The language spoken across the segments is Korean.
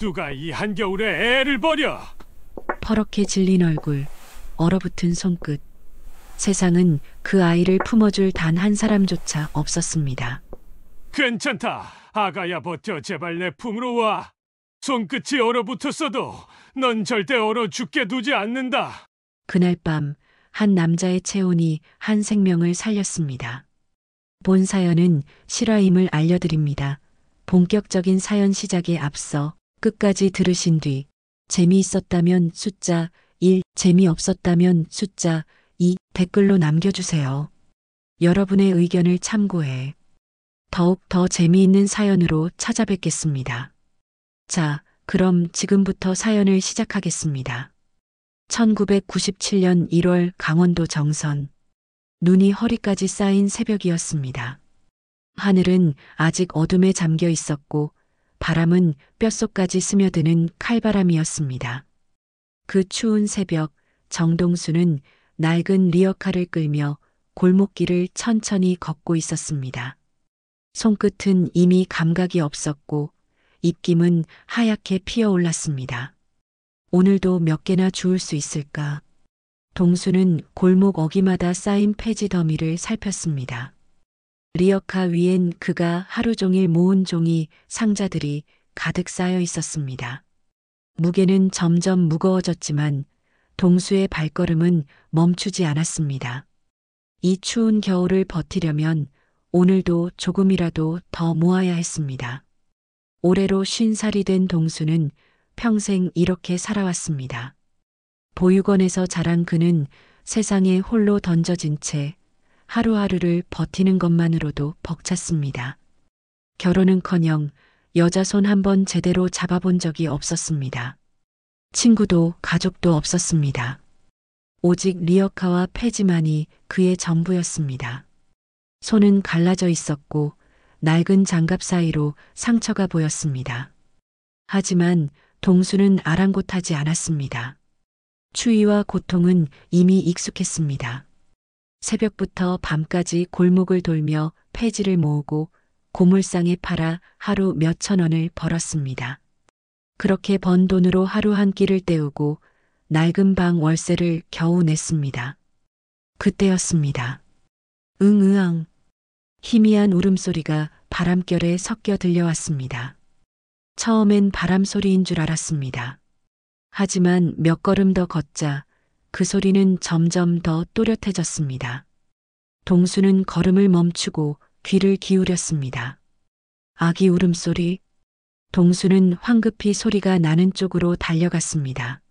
누가 이 한겨울에 애를 버려? 퍼렇게 질린 얼굴, 얼어붙은 손끝. 세상은 그 아이를 품어줄 단 한 사람조차 없었습니다. 괜찮다. 아가야 버텨. 제발 내 품으로 와. 손끝이 얼어붙었어도 넌 절대 얼어 죽게 두지 않는다. 그날 밤 한 남자의 체온이 한 생명을 살렸습니다. 본 사연은 실화임을 알려드립니다. 본격적인 사연 시작에 앞서 끝까지 들으신 뒤 재미있었다면 숫자 1, 재미없었다면 숫자 2 댓글로 남겨주세요. 여러분의 의견을 참고해 더욱 더 재미있는 사연으로 찾아뵙겠습니다. 자, 그럼 지금부터 사연을 시작하겠습니다. 1997년 1월 강원도 정선. 눈이 허리까지 쌓인 새벽이었습니다. 하늘은 아직 어둠에 잠겨 있었고 바람은 뼛속까지 스며드는 칼바람이었습니다. 그 추운 새벽, 정동수는 낡은 리어카를 끌며 골목길을 천천히 걷고 있었습니다. 손끝은 이미 감각이 없었고 입김은 하얗게 피어올랐습니다. 오늘도 몇 개나 주울 수 있을까? 동수는 골목 어귀마다 쌓인 폐지 더미를 살폈습니다. 리어카 위엔 그가 하루 종일 모은 종이 상자들이 가득 쌓여 있었습니다. 무게는 점점 무거워졌지만 동수의 발걸음은 멈추지 않았습니다. 이 추운 겨울을 버티려면 오늘도 조금이라도 더 모아야 했습니다. 올해로 50살이 된 동수는 평생 이렇게 살아왔습니다. 보육원에서 자란 그는 세상에 홀로 던져진 채 하루하루를 버티는 것만으로도 벅찼습니다. 결혼은커녕 여자 손 한 번 제대로 잡아본 적이 없었습니다. 친구도 가족도 없었습니다. 오직 리어카와 폐지만이 그의 전부였습니다. 손은 갈라져 있었고 낡은 장갑 사이로 상처가 보였습니다. 하지만 동수는 아랑곳하지 않았습니다. 추위와 고통은 이미 익숙했습니다. 새벽부터 밤까지 골목을 돌며 폐지를 모으고 고물상에 팔아 하루 몇천 원을 벌었습니다. 그렇게 번 돈으로 하루 한 끼를 때우고 낡은 방 월세를 겨우 냈습니다. 그때였습니다. 응으앙. 희미한 울음소리가 바람결에 섞여 들려왔습니다. 처음엔 바람 소리인 줄 알았습니다. 하지만 몇 걸음 더 걷자 그 소리는 점점 더 또렷해졌습니다. 동수는 걸음을 멈추고 귀를 기울였습니다. 아기 울음소리. 동수는 황급히 소리가 나는 쪽으로 달려갔습니다.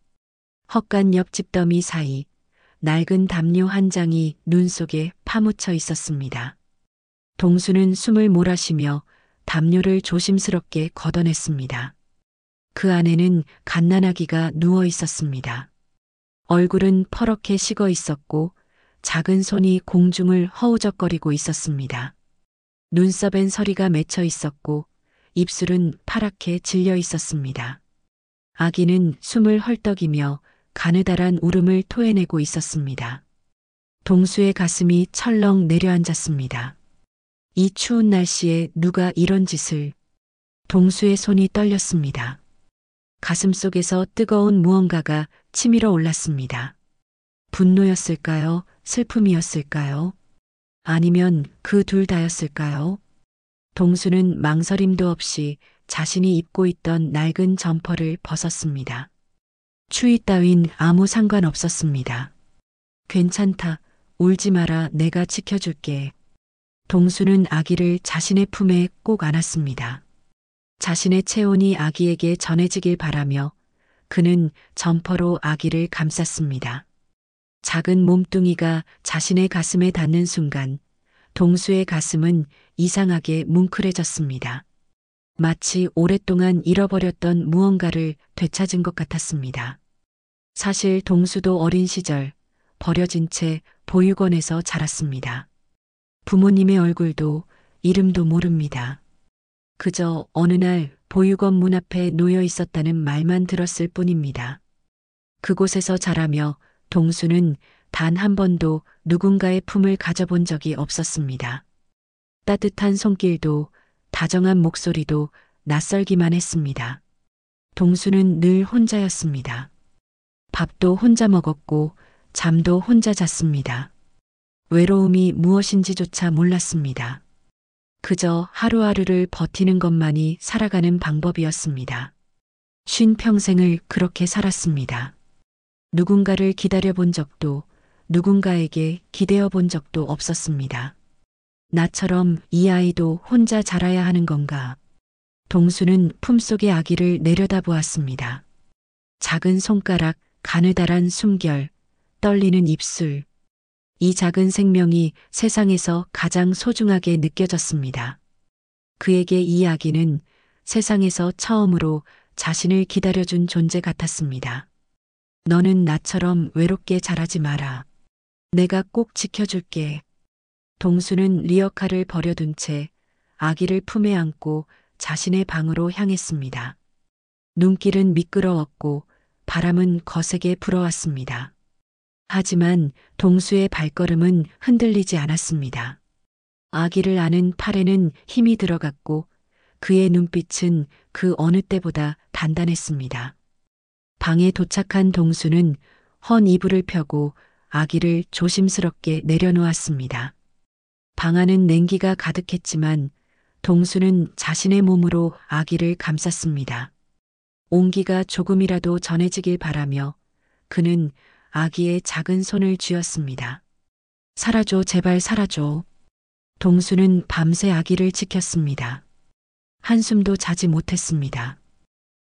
헛간 옆집 더미 사이 낡은 담요 한 장이 눈 속에 파묻혀 있었습니다. 동수는 숨을 몰아쉬며 담요를 조심스럽게 걷어냈습니다. 그 안에는 갓난아기가 누워 있었습니다. 얼굴은 퍼렇게 식어 있었고 작은 손이 공중을 허우적거리고 있었습니다. 눈썹엔 서리가 맺혀 있었고 입술은 파랗게 질려 있었습니다. 아기는 숨을 헐떡이며 가느다란 울음을 토해내고 있었습니다. 동수의 가슴이 철렁 내려앉았습니다. 이 추운 날씨에 누가 이런 짓을. 동수의 손이 떨렸습니다. 가슴속에서 뜨거운 무언가가 치밀어 올랐습니다. 분노였을까요? 슬픔이었을까요? 아니면 그 둘 다였을까요? 동수는 망설임도 없이 자신이 입고 있던 낡은 점퍼를 벗었습니다. 추위 따윈 아무 상관없었습니다. 괜찮다. 울지 마라. 내가 지켜줄게. 동수는 아기를 자신의 품에 꼭 안았습니다. 자신의 체온이 아기에게 전해지길 바라며 그는 점퍼로 아기를 감쌌습니다. 작은 몸뚱이가 자신의 가슴에 닿는 순간 동수의 가슴은 이상하게 뭉클해졌습니다. 마치 오랫동안 잃어버렸던 무언가를 되찾은 것 같았습니다. 사실 동수도 어린 시절 버려진 채 보육원에서 자랐습니다. 부모님의 얼굴도 이름도 모릅니다. 그저 어느 날 보육원 문 앞에 놓여 있었다는 말만 들었을 뿐입니다. 그곳에서 자라며 동수는 단 한 번도 누군가의 품을 가져본 적이 없었습니다. 따뜻한 손길도 다정한 목소리도 낯설기만 했습니다. 동수는 늘 혼자였습니다. 밥도 혼자 먹었고 잠도 혼자 잤습니다. 외로움이 무엇인지조차 몰랐습니다. 그저 하루하루를 버티는 것만이 살아가는 방법이었습니다. 쉰 평생을 그렇게 살았습니다. 누군가를 기다려 본 적도, 누군가에게 기대어 본 적도 없었습니다. 나처럼 이 아이도 혼자 자라야 하는 건가? 동수는 품속의 아기를 내려다보았습니다. 작은 손가락, 가느다란 숨결, 떨리는 입술. 이 작은 생명이 세상에서 가장 소중하게 느껴졌습니다. 그에게 이 아기는 세상에서 처음으로 자신을 기다려준 존재 같았습니다. 너는 나처럼 외롭게 자라지 마라. 내가 꼭 지켜줄게. 동수는 리어카를 버려둔 채 아기를 품에 안고 자신의 방으로 향했습니다. 눈길은 미끄러웠고 바람은 거세게 불어왔습니다. 하지만 동수의 발걸음은 흔들리지 않았습니다. 아기를 안은 팔에는 힘이 들어갔고 그의 눈빛은 그 어느 때보다 단단했습니다. 방에 도착한 동수는 헌 이불을 펴고 아기를 조심스럽게 내려놓았습니다. 방 안은 냉기가 가득했지만 동수는 자신의 몸으로 아기를 감쌌습니다. 온기가 조금이라도 전해지길 바라며 그는 아기의 작은 손을 쥐었습니다. 살아줘, 제발 살아줘. 동수는 밤새 아기를 지켰습니다. 한숨도 자지 못했습니다.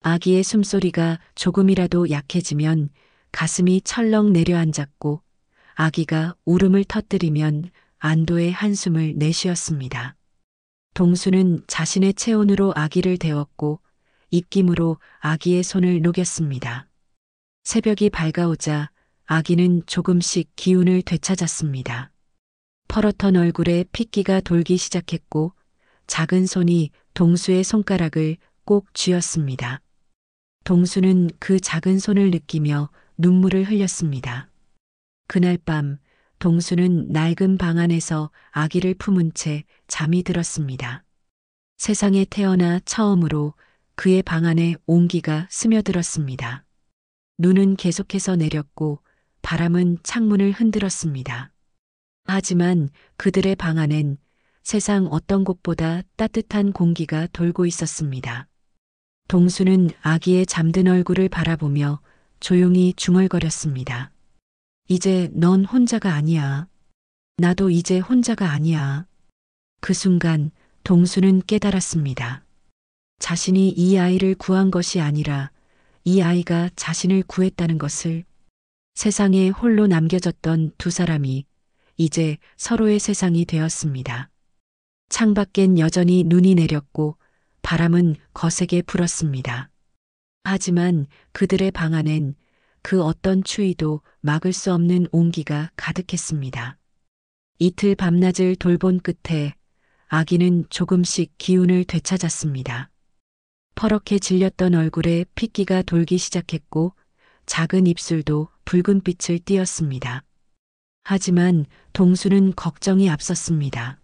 아기의 숨소리가 조금이라도 약해지면 가슴이 철렁 내려앉았고 아기가 울음을 터뜨리면 안도의 한숨을 내쉬었습니다. 동수는 자신의 체온으로 아기를 데웠고 입김으로 아기의 손을 녹였습니다. 새벽이 밝아오자 아기는 조금씩 기운을 되찾았습니다. 퍼렇던 얼굴에 핏기가 돌기 시작했고 작은 손이 동수의 손가락을 꼭 쥐었습니다. 동수는 그 작은 손을 느끼며 눈물을 흘렸습니다. 그날 밤 동수는 낡은 방 안에서 아기를 품은 채 잠이 들었습니다. 세상에 태어나 처음으로 그의 방 안에 온기가 스며들었습니다. 눈은 계속해서 내렸고 바람은 창문을 흔들었습니다. 하지만 그들의 방 안엔 세상 어떤 곳보다 따뜻한 공기가 돌고 있었습니다. 동수는 아기의 잠든 얼굴을 바라보며 조용히 중얼거렸습니다. 이제 넌 혼자가 아니야. 나도 이제 혼자가 아니야. 그 순간 동수는 깨달았습니다. 자신이 이 아이를 구한 것이 아니라 이 아이가 자신을 구했다는 것을. 세상에 홀로 남겨졌던 두 사람이 이제 서로의 세상이 되었습니다. 창밖엔 여전히 눈이 내렸고 바람은 거세게 불었습니다. 하지만 그들의 방 안엔 그 어떤 추위도 막을 수 없는 온기가 가득했습니다. 이틀 밤낮을 돌본 끝에 아기는 조금씩 기운을 되찾았습니다. 퍼렇게 질렸던 얼굴에 핏기가 돌기 시작했고 작은 입술도 붉은 빛을 띠었습니다. 하지만 동수는 걱정이 앞섰습니다.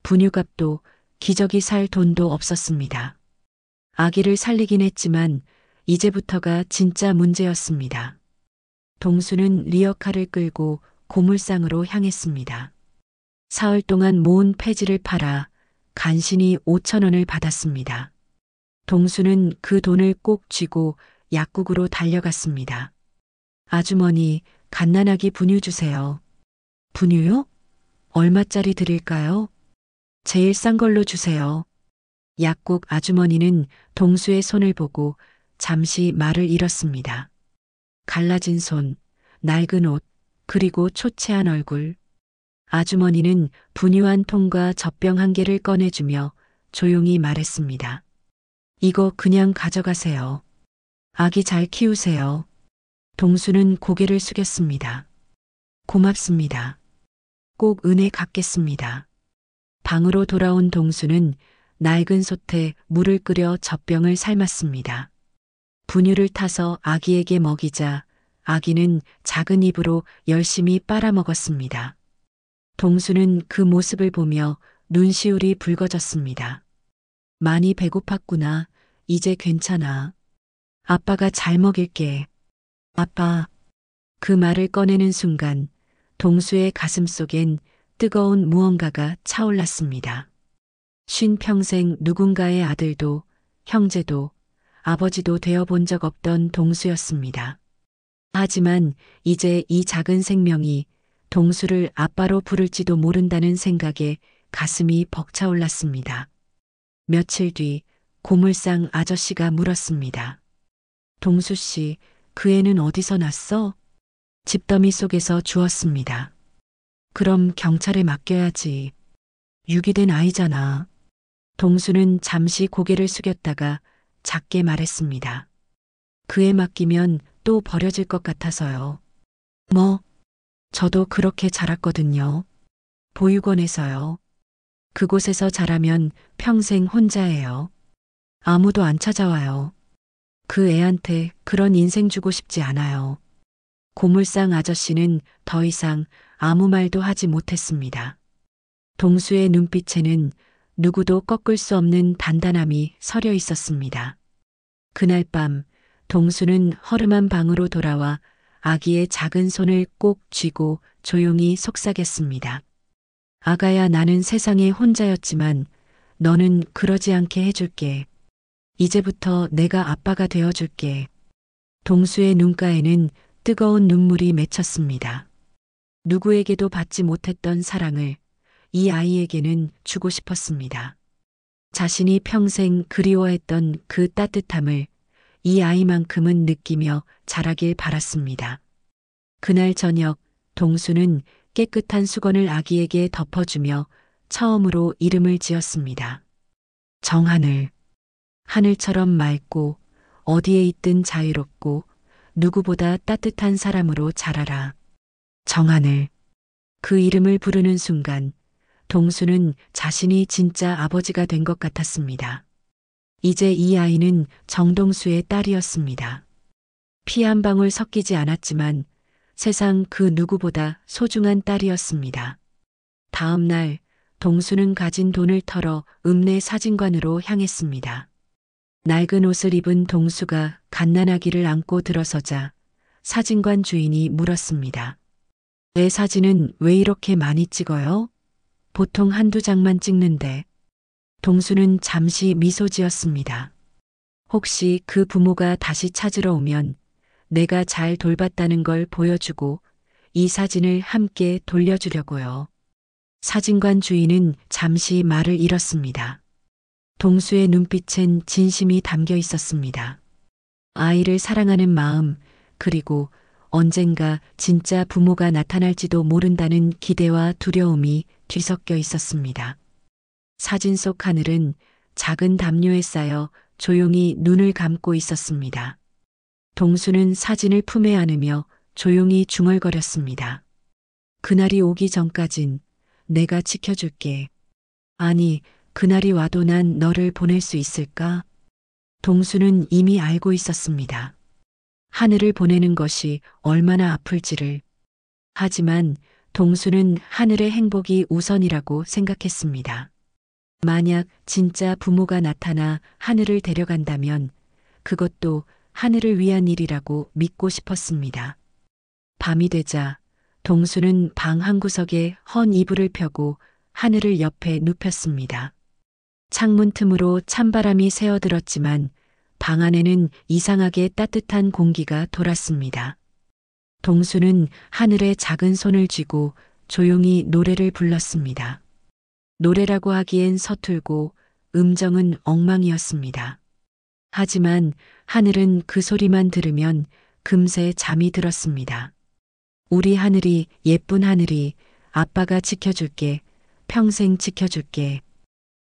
분유값도 기저귀 살 돈도 없었습니다. 아기를 살리긴 했지만 이제부터가 진짜 문제였습니다. 동수는 리어카를 끌고 고물상으로 향했습니다. 사흘 동안 모은 폐지를 팔아 간신히 5,000원을 받았습니다. 동수는 그 돈을 꼭 쥐고 약국으로 달려갔습니다. 아주머니, 갓난아기 분유 주세요. 분유요? 얼마짜리 드릴까요? 제일 싼 걸로 주세요. 약국 아주머니는 동수의 손을 보고 잠시 말을 잃었습니다. 갈라진 손, 낡은 옷, 그리고 초췌한 얼굴. 아주머니는 분유 한 통과 젖병 한 개를 꺼내주며 조용히 말했습니다. 이거 그냥 가져가세요. 아기 잘 키우세요. 동수는 고개를 숙였습니다. 고맙습니다. 꼭 은혜 갚겠습니다. 방으로 돌아온 동수는 낡은 솥에 물을 끓여 젖병을 삶았습니다. 분유를 타서 아기에게 먹이자 아기는 작은 입으로 열심히 빨아먹었습니다. 동수는 그 모습을 보며 눈시울이 붉어졌습니다. 많이 배고팠구나. 이제 괜찮아. 아빠가 잘 먹일게. 아빠. 그 말을 꺼내는 순간 동수의 가슴 속엔 뜨거운 무언가가 차올랐습니다. 쉰 평생 누군가의 아들도 형제도 아버지도 되어 본 적 없던 동수였습니다. 하지만 이제 이 작은 생명이 동수를 아빠로 부를지도 모른다는 생각에 가슴이 벅차올랐습니다. 며칠 뒤 고물상 아저씨가 물었습니다. 동수 씨, 그 애는 어디서 났어? 집더미 속에서 주웠습니다. 그럼 경찰에 맡겨야지. 유기된 아이잖아. 동수는 잠시 고개를 숙였다가 작게 말했습니다. 그에 맡기면 또 버려질 것 같아서요. 뭐, 저도 그렇게 자랐거든요. 보육원에서요. 그곳에서 자라면 평생 혼자예요. 아무도 안 찾아와요. 그 애한테 그런 인생 주고 싶지 않아요. 고물상 아저씨는 더 이상 아무 말도 하지 못했습니다. 동수의 눈빛에는 누구도 꺾을 수 없는 단단함이 서려 있었습니다. 그날 밤 동수는 허름한 방으로 돌아와 아기의 작은 손을 꼭 쥐고 조용히 속삭였습니다. 아가야, 나는 세상에 혼자였지만 너는 그러지 않게 해줄게. 이제부터 내가 아빠가 되어줄게. 동수의 눈가에는 뜨거운 눈물이 맺혔습니다. 누구에게도 받지 못했던 사랑을 이 아이에게는 주고 싶었습니다. 자신이 평생 그리워했던 그 따뜻함을 이 아이만큼은 느끼며 자라길 바랐습니다. 그날 저녁 동수는 깨끗한 수건을 아기에게 덮어주며 처음으로 이름을 지었습니다. 정하늘. 하늘처럼 맑고 어디에 있든 자유롭고 누구보다 따뜻한 사람으로 자라라. 정하늘. 그 이름을 부르는 순간 동수는 자신이 진짜 아버지가 된 것 같았습니다. 이제 이 아이는 정동수의 딸이었습니다. 피 한 방울 섞이지 않았지만 세상 그 누구보다 소중한 딸이었습니다. 다음 날 동수는 가진 돈을 털어 읍내 사진관으로 향했습니다. 낡은 옷을 입은 동수가 갓난아기를 안고 들어서자 사진관 주인이 물었습니다. 내 사진은 왜 이렇게 많이 찍어요? 보통 한두 장만 찍는데. 동수는 잠시 미소 지었습니다. 혹시 그 부모가 다시 찾으러 오면 내가 잘 돌봤다는 걸 보여주고 이 사진을 함께 돌려주려고요. 사진관 주인은 잠시 말을 잃었습니다. 동수의 눈빛엔 진심이 담겨 있었습니다. 아이를 사랑하는 마음, 그리고 언젠가 진짜 부모가 나타날지도 모른다는 기대와 두려움이 뒤섞여 있었습니다. 사진 속 하늘은 작은 담요에 쌓여 조용히 눈을 감고 있었습니다. 동수는 사진을 품에 안으며 조용히 중얼거렸습니다. 그날이 오기 전까진 내가 지켜줄게. 아니, 그날이 와도 난 너를 보낼 수 있을까? 동수는 이미 알고 있었습니다. 하늘을 보내는 것이 얼마나 아플지를. 하지만 동수는 하늘의 행복이 우선이라고 생각했습니다. 만약 진짜 부모가 나타나 하늘을 데려간다면 그것도 하늘을 위한 일이라고 믿고 싶었습니다. 밤이 되자 동수는 방 한구석에 헌 이불을 펴고 하늘을 옆에 눕혔습니다. 창문 틈으로 찬바람이 새어들었지만 방 안에는 이상하게 따뜻한 공기가 돌았습니다. 동수는 하늘에 작은 손을 쥐고 조용히 노래를 불렀습니다. 노래라고 하기엔 서툴고 음정은 엉망이었습니다. 하지만 하늘은 그 소리만 들으면 금세 잠이 들었습니다. 우리 하늘이, 예쁜 하늘이, 아빠가 지켜줄게, 평생 지켜줄게.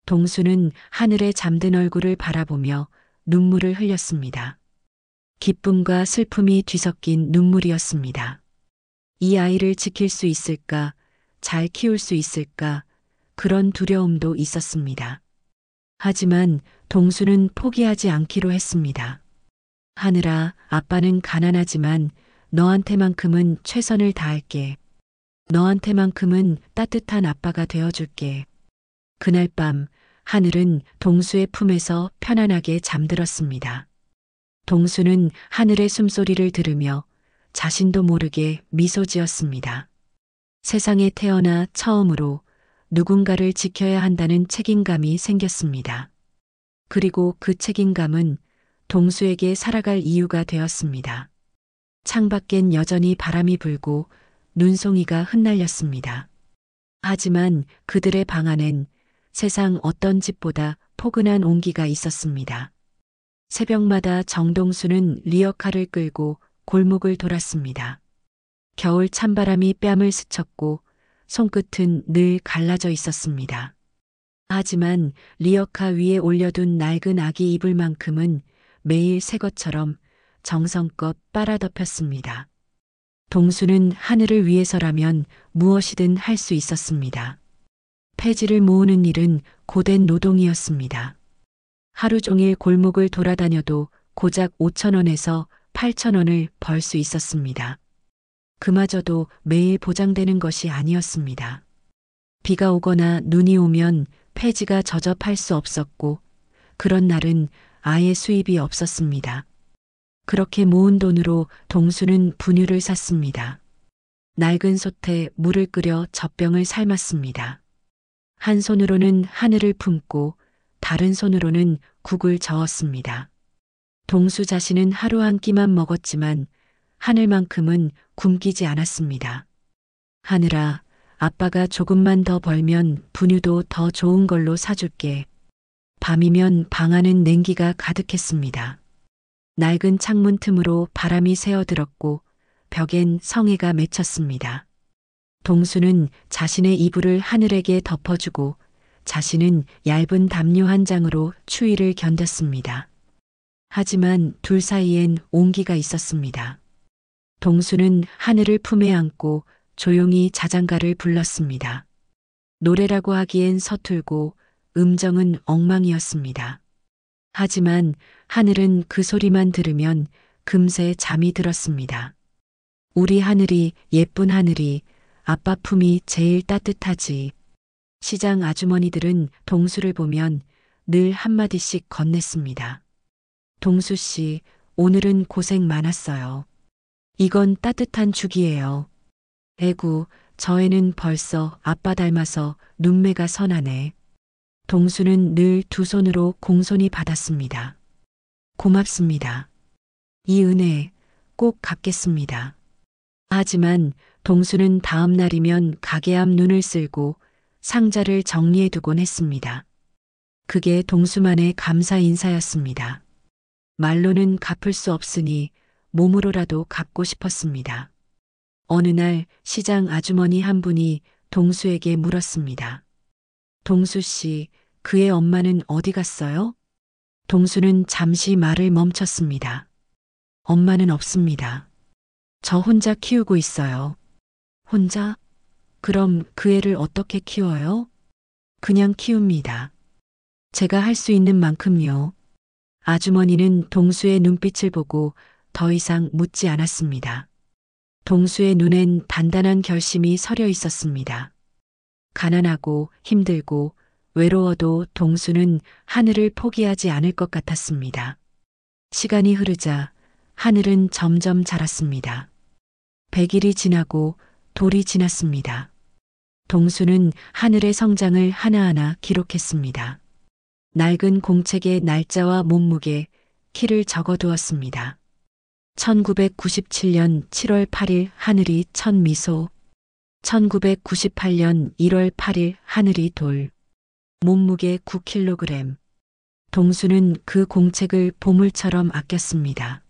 동수는 하늘의 잠든 얼굴을 바라보며 눈물을 흘렸습니다. 기쁨과 슬픔이 뒤섞인 눈물이었습니다. 이 아이를 지킬 수 있을까, 잘 키울 수 있을까, 그런 두려움도 있었습니다. 하지만 동수는 포기하지 않기로 했습니다. 하늘아, 아빠는 가난하지만 너한테만큼은 최선을 다할게. 너한테만큼은 따뜻한 아빠가 되어줄게. 그날 밤 하늘은 동수의 품에서 편안하게 잠들었습니다. 동수는 하늘의 숨소리를 들으며 자신도 모르게 미소 지었습니다. 세상에 태어나 처음으로 누군가를 지켜야 한다는 책임감이 생겼습니다. 그리고 그 책임감은 동수에게 살아갈 이유가 되었습니다. 창밖엔 여전히 바람이 불고 눈송이가 흩날렸습니다. 하지만 그들의 방 안엔 세상 어떤 집보다 포근한 온기가 있었습니다. 새벽마다 정동수는 리어카를 끌고 골목을 돌았습니다. 겨울 찬바람이 뺨을 스쳤고 손끝은 늘 갈라져 있었습니다. 하지만 리어카 위에 올려둔 낡은 아기 이불만큼은 매일 새 것처럼 정성껏 빨아덮였습니다. 동수는 하늘을 위해서라면 무엇이든 할 수 있었습니다. 폐지를 모으는 일은 고된 노동이었습니다. 하루 종일 골목을 돌아다녀도 고작 5,000원에서 8,000원을 벌 수 있었습니다. 그마저도 매일 보장되는 것이 아니었습니다. 비가 오거나 눈이 오면 폐지가 저접할 수 없었고 그런 날은 아예 수입이 없었습니다. 그렇게 모은 돈으로 동수는 분유를 샀습니다. 낡은 솥에 물을 끓여 젖병을 삶았습니다. 한 손으로는 하늘을 품고 다른 손으로는 국을 저었습니다. 동수 자신은 하루 한 끼만 먹었지만 하늘만큼은 굶기지 않았습니다. 하늘아, 아빠가 조금만 더 벌면 분유도 더 좋은 걸로 사줄게. 밤이면 방 안은 냉기가 가득했습니다. 낡은 창문 틈으로 바람이 새어들었고 벽엔 성에가 맺혔습니다. 동수는 자신의 이불을 하늘에게 덮어주고 자신은 얇은 담요 한 장으로 추위를 견뎠습니다. 하지만 둘 사이엔 온기가 있었습니다. 동수는 하늘을 품에 안고 조용히 자장가를 불렀습니다. 노래라고 하기엔 서툴고 음정은 엉망이었습니다. 하지만 하늘은 그 소리만 들으면 금세 잠이 들었습니다. 우리 하늘이, 예쁜 하늘이, 아빠 품이 제일 따뜻하지. 시장 아주머니들은 동수를 보면 늘 한마디씩 건넸습니다. 동수 씨, 오늘은 고생 많았어요. 이건 따뜻한 죽이에요. 에구, 저 애는 벌써 아빠 닮아서 눈매가 선하네. 동수는 늘 두 손으로 공손히 받았습니다. 고맙습니다. 이 은혜 꼭 갚겠습니다. 하지만 동수는 다음 날이면 가게 앞 눈을 쓸고 상자를 정리해두곤 했습니다. 그게 동수만의 감사 인사였습니다. 말로는 갚을 수 없으니 몸으로라도 갚고 싶었습니다. 어느 날 시장 아주머니 한 분이 동수에게 물었습니다. 동수 씨, 그의 엄마는 어디 갔어요? 동수는 잠시 말을 멈췄습니다. 엄마는 없습니다. 저 혼자 키우고 있어요. 혼자? 그럼 그 애를 어떻게 키워요? 그냥 키웁니다. 제가 할 수 있는 만큼요. 아주머니는 동수의 눈빛을 보고 더 이상 묻지 않았습니다. 동수의 눈엔 단단한 결심이 서려 있었습니다. 가난하고 힘들고 외로워도 동수는 하늘을 포기하지 않을 것 같았습니다. 시간이 흐르자 하늘은 점점 자랐습니다. 100일이 지나고 돌이 지났습니다. 동수는 하늘의 성장을 하나하나 기록했습니다. 낡은 공책에 날짜와 몸무게, 키를 적어두었습니다. 1997년 7월 8일 하늘이 천 미소, 1998년 1월 8일 하늘이 돌, 몸무게 9kg. 동수는 그 공책을 보물처럼 아꼈습니다.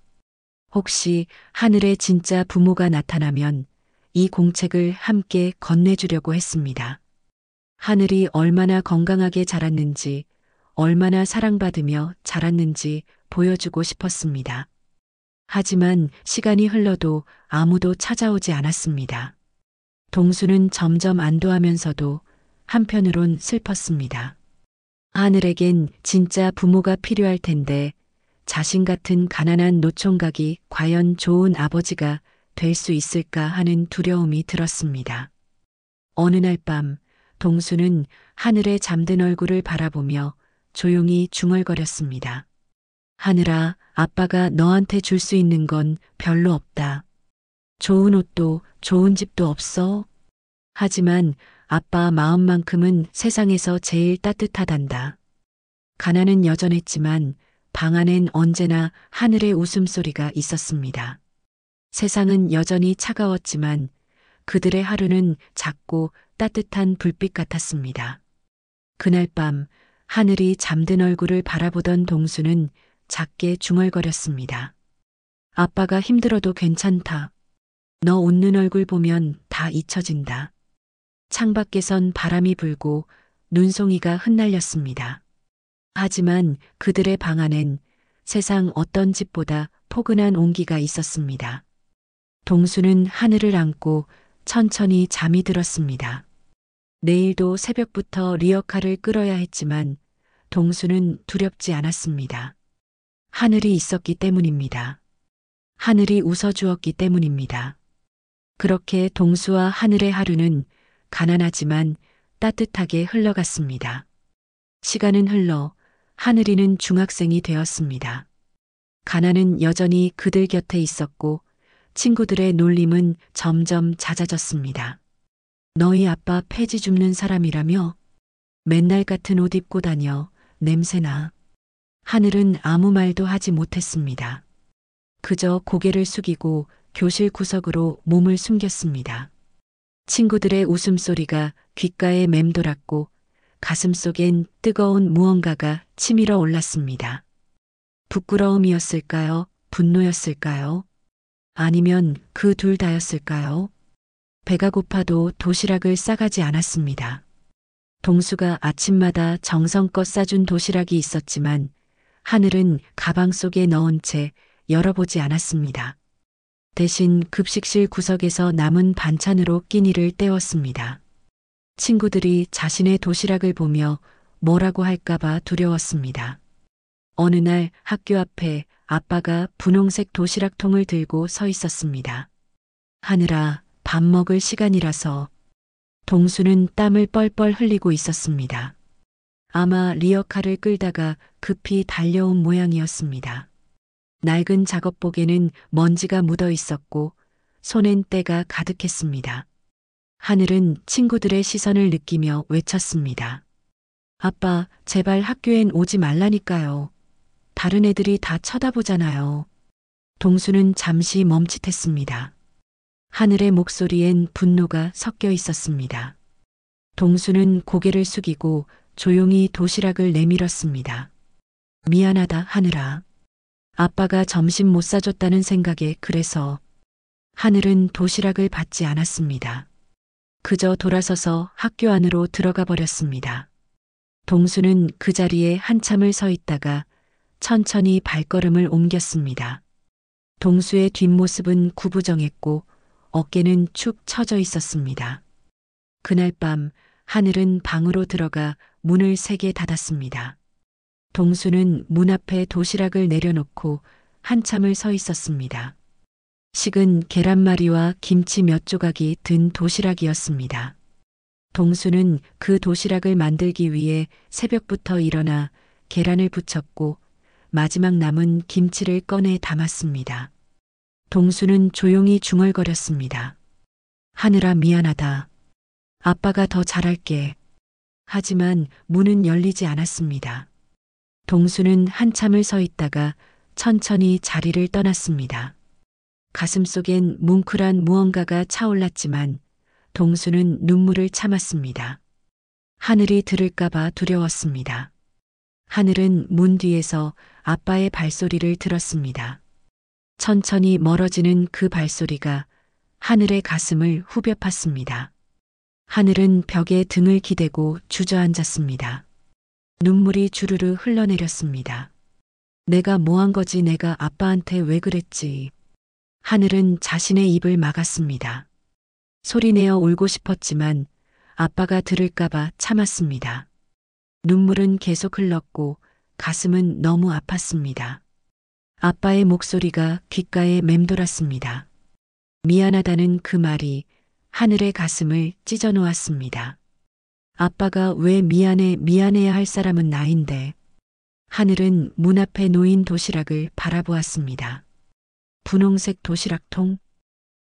혹시 하늘의 진짜 부모가 나타나면 이 공책을 함께 건네주려고 했습니다. 하늘이 얼마나 건강하게 자랐는지, 얼마나 사랑받으며 자랐는지 보여주고 싶었습니다. 하지만 시간이 흘러도 아무도 찾아오지 않았습니다. 동수는 점점 안도하면서도 한편으론 슬펐습니다. 하늘에겐 진짜 부모가 필요할 텐데 자신 같은 가난한 노총각이 과연 좋은 아버지가 될 수 있을까 하는 두려움이 들었습니다. 어느 날 밤 동수는 하늘의 잠든 얼굴을 바라보며 조용히 중얼거렸습니다. 하늘아, 아빠가 너한테 줄 수 있는 건 별로 없다. 좋은 옷도 좋은 집도 없어. 하지만 아빠 마음만큼은 세상에서 제일 따뜻하단다. 가난은 여전했지만 방 안엔 언제나 하늘의 웃음소리가 있었습니다. 세상은 여전히 차가웠지만 그들의 하루는 작고 따뜻한 불빛 같았습니다. 그날 밤 하늘이 잠든 얼굴을 바라보던 동수는 작게 중얼거렸습니다. 아빠가 힘들어도 괜찮다. 너 웃는 얼굴 보면 다 잊혀진다. 창밖에선 바람이 불고 눈송이가 흩날렸습니다. 하지만 그들의 방 안엔 세상 어떤 집보다 포근한 온기가 있었습니다. 동수는 하늘을 안고 천천히 잠이 들었습니다. 내일도 새벽부터 리어카를 끌어야 했지만 동수는 두렵지 않았습니다. 하늘이 있었기 때문입니다. 하늘이 웃어주었기 때문입니다. 그렇게 동수와 하늘의 하루는 가난하지만 따뜻하게 흘러갔습니다. 시간은 흘러 하늘이는 중학생이 되었습니다. 가난은 여전히 그들 곁에 있었고 친구들의 놀림은 점점 잦아졌습니다. 너희 아빠 폐지 줍는 사람이라며? 맨날 같은 옷 입고 다녀. 냄새나. 하늘은 아무 말도 하지 못했습니다. 그저 고개를 숙이고 교실 구석으로 몸을 숨겼습니다. 친구들의 웃음소리가 귓가에 맴돌았고 가슴속엔 뜨거운 무언가가 치밀어 올랐습니다. 부끄러움이었을까요? 분노였을까요? 아니면 그 둘 다였을까요? 배가 고파도 도시락을 싸가지 않았습니다. 동수가 아침마다 정성껏 싸준 도시락이 있었지만 하늘은 가방 속에 넣은 채 열어보지 않았습니다. 대신 급식실 구석에서 남은 반찬으로 끼니를 때웠습니다. 친구들이 자신의 도시락을 보며 뭐라고 할까봐 두려웠습니다. 어느 날 학교 앞에 아빠가 분홍색 도시락통을 들고 서 있었습니다. 하늘아, 밥 먹을 시간이라서. 동수는 땀을 뻘뻘 흘리고 있었습니다. 아마 리어카를 끌다가 급히 달려온 모양이었습니다. 낡은 작업복에는 먼지가 묻어 있었고 손엔 때가 가득했습니다. 하늘은 친구들의 시선을 느끼며 외쳤습니다. 아빠, 제발 학교엔 오지 말라니까요. 다른 애들이 다 쳐다보잖아요. 동수는 잠시 멈칫했습니다. 하늘의 목소리엔 분노가 섞여 있었습니다. 동수는 고개를 숙이고 조용히 도시락을 내밀었습니다. 미안하다, 하늘아. 아빠가 점심 못 사줬다는 생각에 그래서. 하늘은 도시락을 받지 않았습니다. 그저 돌아서서 학교 안으로 들어가 버렸습니다. 동수는 그 자리에 한참을 서 있다가 천천히 발걸음을 옮겼습니다. 동수의 뒷모습은 구부정했고 어깨는 축 처져 있었습니다. 그날 밤 하늘은 방으로 들어가 문을 세게 닫았습니다. 동수는 문 앞에 도시락을 내려놓고 한참을 서 있었습니다. 식은 계란말이와 김치 몇 조각이 든 도시락이었습니다. 동수는 그 도시락을 만들기 위해 새벽부터 일어나 계란을 부쳤고 마지막 남은 김치를 꺼내 담았습니다. 동수는 조용히 중얼거렸습니다. 하늘아, 미안하다. 아빠가 더 잘할게. 하지만 문은 열리지 않았습니다. 동수는 한참을 서 있다가 천천히 자리를 떠났습니다. 가슴속엔 뭉클한 무언가가 차올랐지만 동수는 눈물을 참았습니다. 하늘이 들을까봐 두려웠습니다. 하늘은 문 뒤에서 아빠의 발소리를 들었습니다. 천천히 멀어지는 그 발소리가 하늘의 가슴을 후벼 팠습니다. 하늘은 벽에 등을 기대고 주저앉았습니다. 눈물이 주르르 흘러내렸습니다. 내가 뭐 한 거지? 내가 아빠한테 왜 그랬지? 하늘은 자신의 입을 막았습니다. 소리내어 울고 싶었지만 아빠가 들을까봐 참았습니다. 눈물은 계속 흘렀고 가슴은 너무 아팠습니다. 아빠의 목소리가 귓가에 맴돌았습니다. 미안하다는 그 말이 하늘의 가슴을 찢어 놓았습니다. 아빠가 왜 미안해야 할 사람은 나인데. 하늘은 문 앞에 놓인 도시락을 바라보았습니다. 분홍색 도시락통.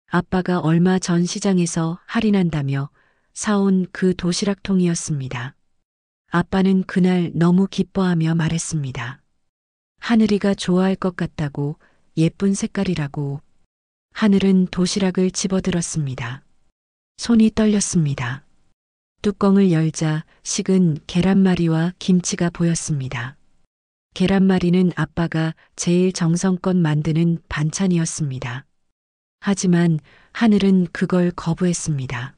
아빠가 얼마 전 시장에서 할인한다며 사온 그 도시락통이었습니다. 아빠는 그날 너무 기뻐하며 말했습니다. 하늘이가 좋아할 것 같다고, 예쁜 색깔이라고. 하늘은 도시락을 집어들었습니다. 손이 떨렸습니다. 뚜껑을 열자 식은 계란말이와 김치가 보였습니다. 계란말이는 아빠가 제일 정성껏 만드는 반찬이었습니다. 하지만 하늘은 그걸 거부했습니다.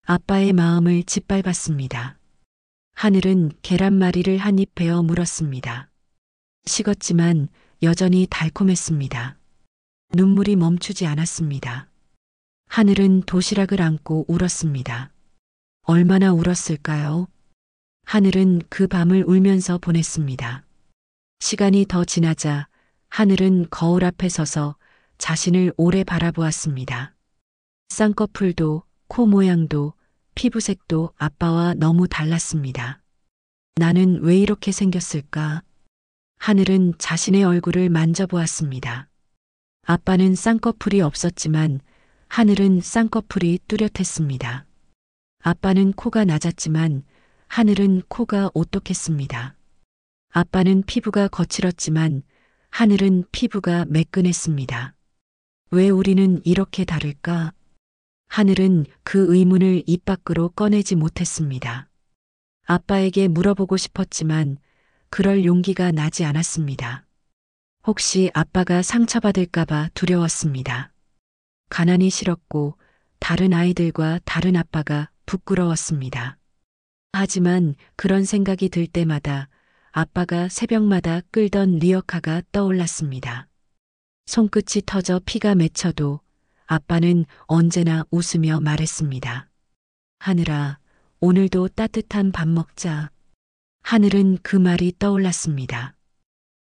아빠의 마음을 짓밟았습니다. 하늘은 계란말이를 한 입 베어 물었습니다. 식었지만 여전히 달콤했습니다. 눈물이 멈추지 않았습니다. 하늘은 도시락을 안고 울었습니다. 얼마나 울었을까요? 하늘은 그 밤을 울면서 보냈습니다. 시간이 더 지나자 하늘은 거울 앞에 서서 자신을 오래 바라보았습니다. 쌍꺼풀도, 코 모양도, 피부색도 아빠와 너무 달랐습니다. 나는 왜 이렇게 생겼을까? 하늘은 자신의 얼굴을 만져보았습니다. 아빠는 쌍꺼풀이 없었지만 하늘은 쌍꺼풀이 뚜렷했습니다. 아빠는 코가 낮았지만 하늘은 코가 오똑했습니다. 아빠는 피부가 거칠었지만 하늘은 피부가 매끈했습니다. 왜 우리는 이렇게 다를까? 하늘은 그 의문을 입 밖으로 꺼내지 못했습니다. 아빠에게 물어보고 싶었지만 그럴 용기가 나지 않았습니다. 혹시 아빠가 상처받을까봐 두려웠습니다. 가난이 싫었고 다른 아이들과 다른 아빠가 부끄러웠습니다. 하지만 그런 생각이 들 때마다 아빠가 새벽마다 끌던 리어카가 떠올랐습니다. 손끝이 터져 피가 맺혀도 아빠는 언제나 웃으며 말했습니다. 하늘아, 오늘도 따뜻한 밥 먹자. 하늘은 그 말이 떠올랐습니다.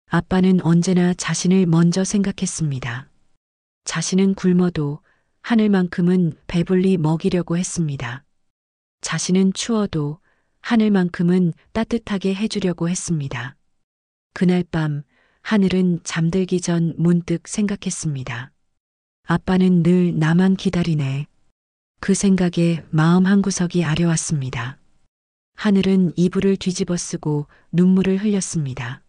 아빠는 언제나 자신을 먼저 생각했습니다. 자신은 굶어도 하늘만큼은 배불리 먹이려고 했습니다. 자신은 추워도 하늘만큼은 따뜻하게 해주려고 했습니다. 그날 밤 하늘은 잠들기 전 문득 생각했습니다. 아빠는 늘 나만 기다리네. 그 생각에 마음 한구석이 아려왔습니다. 하늘은 이불을 뒤집어 쓰고 눈물을 흘렸습니다.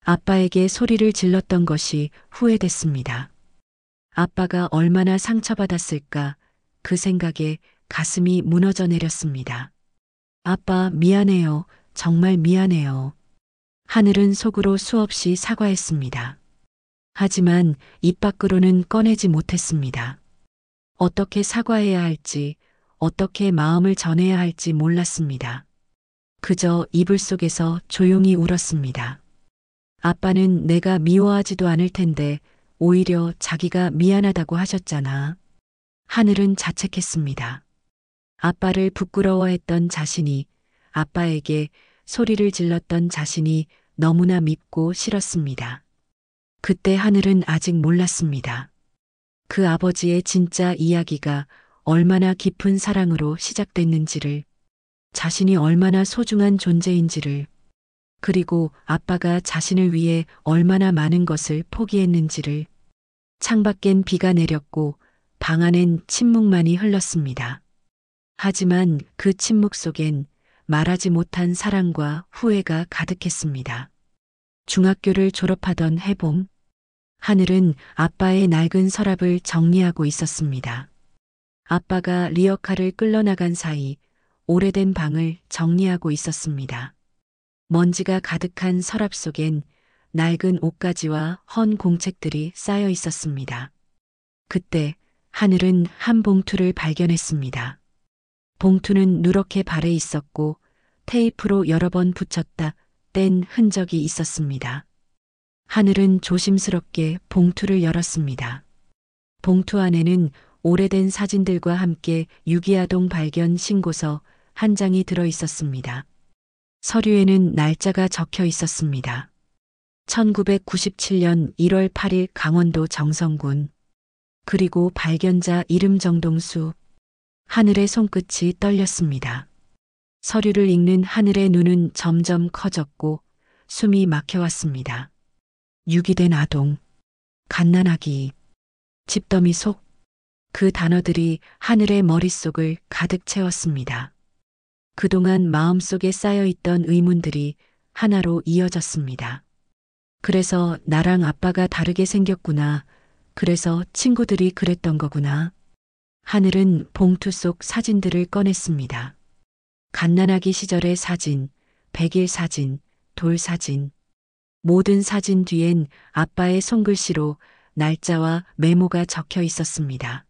아빠에게 소리를 질렀던 것이 후회됐습니다. 아빠가 얼마나 상처받았을까 그 생각에 가슴이 무너져 내렸습니다. 아빠 미안해요. 정말 미안해요. 하늘은 속으로 수없이 사과했습니다. 하지만 입 밖으로는 꺼내지 못했습니다. 어떻게 사과해야 할지, 어떻게 마음을 전해야 할지 몰랐습니다. 그저 이불 속에서 조용히 울었습니다. 아빠는 내가 미워하지도 않을 텐데 오히려 자기가 미안하다고 하셨잖아. 하늘은 자책했습니다. 아빠를 부끄러워했던 자신이, 아빠에게 소리를 질렀던 자신이 너무나 밉고 싫었습니다. 그때 하늘은 아직 몰랐습니다. 그 아버지의 진짜 이야기가 얼마나 깊은 사랑으로 시작됐는지를, 자신이 얼마나 소중한 존재인지를, 그리고 아빠가 자신을 위해 얼마나 많은 것을 포기했는지를. 창밖엔 비가 내렸고 방 안엔 침묵만이 흘렀습니다. 하지만 그 침묵 속엔 말하지 못한 사랑과 후회가 가득했습니다. 중학교를 졸업하던 해봄, 하늘은 아빠의 낡은 서랍을 정리하고 있었습니다. 아빠가 리어카를 끌러나간 사이 오래된 방을 정리하고 있었습니다. 먼지가 가득한 서랍 속엔 낡은 옷가지와 헌 공책들이 쌓여 있었습니다. 그때 하늘은 한 봉투를 발견했습니다. 봉투는 누렇게 발에 있었고 테이프로 여러 번 붙였다 뗀 흔적이 있었습니다. 하늘은 조심스럽게 봉투를 열었습니다. 봉투 안에는 오래된 사진들과 함께 유기아동 발견 신고서 한 장이 들어 있었습니다. 서류에는 날짜가 적혀 있었습니다. 1997년 1월 8일 강원도 정선군. 그리고 발견자 이름 정동수. 하늘의 손끝이 떨렸습니다. 서류를 읽는 하늘의 눈은 점점 커졌고 숨이 막혀왔습니다. 유기된 아동, 갓난아기, 집더미 속, 그 단어들이 하늘의 머릿속을 가득 채웠습니다. 그동안 마음속에 쌓여있던 의문들이 하나로 이어졌습니다. 그래서 나랑 아빠가 다르게 생겼구나. 그래서 친구들이 그랬던 거구나. 하늘은 봉투 속 사진들을 꺼냈습니다. 갓난아기 시절의 사진, 100일 사진, 돌 사진. 모든 사진 뒤엔 아빠의 손글씨로 날짜와 메모가 적혀 있었습니다.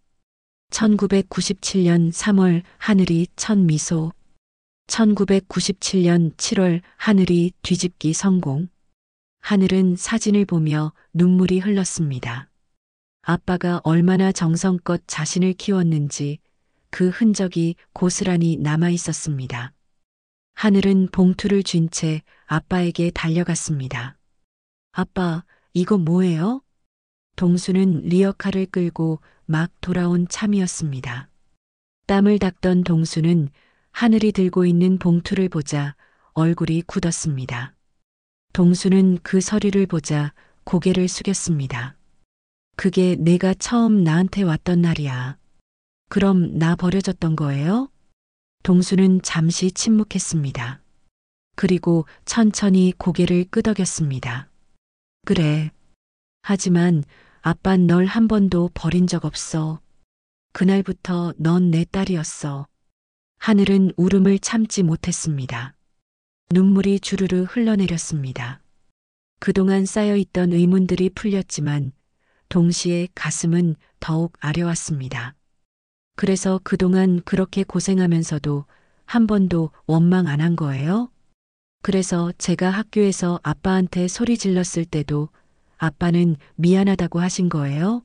1997년 3월 하늘이 첫 미소. 1997년 7월 하늘이 뒤집기 성공. 하늘은 사진을 보며 눈물이 흘렀습니다. 아빠가 얼마나 정성껏 자신을 키웠는지 그 흔적이 고스란히 남아 있었습니다. 하늘은 봉투를 쥔 채 아빠에게 달려갔습니다. 아빠, 이거 뭐예요? 동수는 리어카를 끌고 막 돌아온 참이었습니다. 땀을 닦던 동수는 하늘이 들고 있는 봉투를 보자 얼굴이 굳었습니다. 동수는 그 서류를 보자 고개를 숙였습니다. 그게 내가 처음 나한테 왔던 날이야. 그럼 나 버려졌던 거예요? 동수는 잠시 침묵했습니다. 그리고 천천히 고개를 끄덕였습니다. 그래. 하지만 아빤 널 한 번도 버린 적 없어. 그날부터 넌 내 딸이었어. 하늘은 울음을 참지 못했습니다. 눈물이 주르르 흘러내렸습니다. 그동안 쌓여있던 의문들이 풀렸지만 동시에 가슴은 더욱 아려왔습니다. 그래서 그동안 그렇게 고생하면서도 한 번도 원망 안 한 거예요? 그래서 제가 학교에서 아빠한테 소리 질렀을 때도 아빠는 미안하다고 하신 거예요?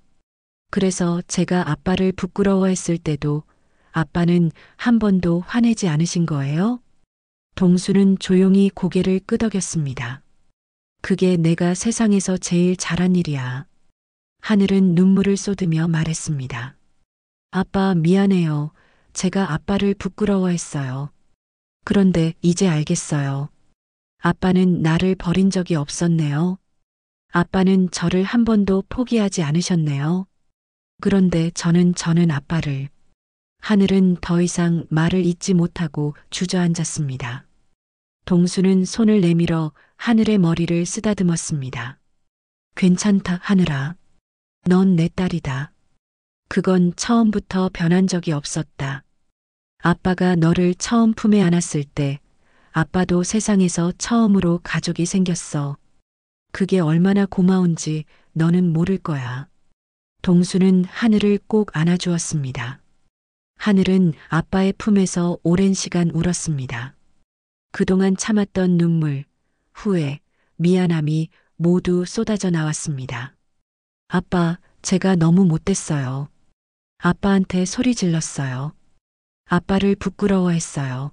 그래서 제가 아빠를 부끄러워했을 때도 아빠는 한 번도 화내지 않으신 거예요? 동수는 조용히 고개를 끄덕였습니다. 그게 내가 세상에서 제일 잘한 일이야. 하늘은 눈물을 쏟으며 말했습니다. 아빠 미안해요. 제가 아빠를 부끄러워했어요. 그런데 이제 알겠어요. 아빠는 나를 버린 적이 없었네요. 아빠는 저를 한 번도 포기하지 않으셨네요. 그런데 저는 아빠를. 하늘은 더 이상 말을 잇지 못하고 주저앉았습니다. 동수는 손을 내밀어 하늘의 머리를 쓰다듬었습니다. 괜찮다, 하늘아. 넌 내 딸이다. 그건 처음부터 변한 적이 없었다. 아빠가 너를 처음 품에 안았을 때 아빠도 세상에서 처음으로 가족이 생겼어. 그게 얼마나 고마운지 너는 모를 거야. 동수는 하늘을 꼭 안아주었습니다. 하늘은 아빠의 품에서 오랜 시간 울었습니다. 그동안 참았던 눈물, 후회, 미안함이 모두 쏟아져 나왔습니다. 아빠, 제가 너무 못됐어요. 아빠한테 소리 질렀어요. 아빠를 부끄러워했어요.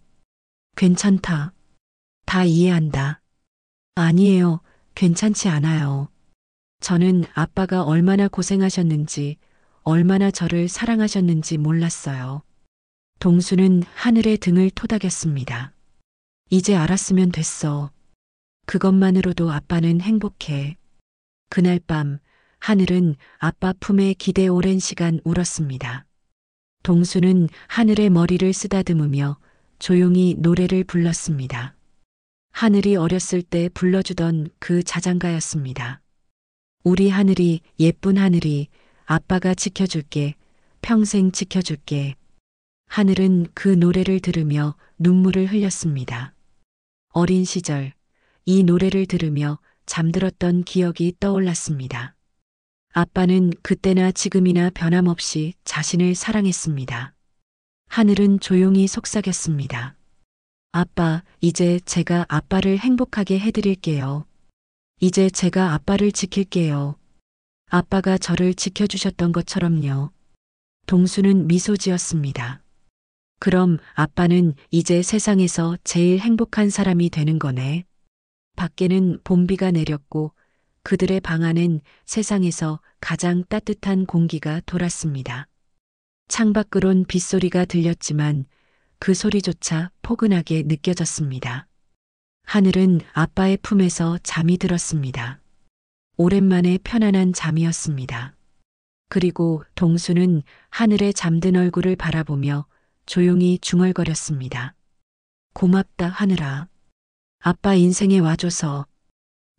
괜찮다. 다 이해한다. 아니에요. 괜찮지 않아요. 저는 아빠가 얼마나 고생하셨는지, 얼마나 저를 사랑하셨는지 몰랐어요. 동수는 하늘의 등을 토닥였습니다. 이제 알았으면 됐어. 그것만으로도 아빠는 행복해. 그날 밤 하늘은 아빠 품에 기대 오랜 시간 울었습니다. 동수는 하늘의 머리를 쓰다듬으며 조용히 노래를 불렀습니다. 하늘이 어렸을 때 불러주던 그 자장가였습니다. 우리 하늘이, 예쁜 하늘이, 아빠가 지켜줄게, 평생 지켜줄게. 하늘은 그 노래를 들으며 눈물을 흘렸습니다. 어린 시절, 이 노래를 들으며 잠들었던 기억이 떠올랐습니다. 아빠는 그때나 지금이나 변함없이 자신을 사랑했습니다. 하늘은 조용히 속삭였습니다. 아빠, 이제 제가 아빠를 행복하게 해드릴게요. 이제 제가 아빠를 지킬게요. 아빠가 저를 지켜주셨던 것처럼요. 동수는 미소 지었습니다. 그럼 아빠는 이제 세상에서 제일 행복한 사람이 되는 거네. 밖에는 봄비가 내렸고 그들의 방 안엔 세상에서 가장 따뜻한 공기가 돌았습니다. 창밖으론 빗소리가 들렸지만 그 소리조차 포근하게 느껴졌습니다. 하늘은 아빠의 품에서 잠이 들었습니다. 오랜만에 편안한 잠이었습니다. 그리고 동수는 하늘의 잠든 얼굴을 바라보며 조용히 중얼거렸습니다. 고맙다, 하늘아. 아빠 인생에 와줘서.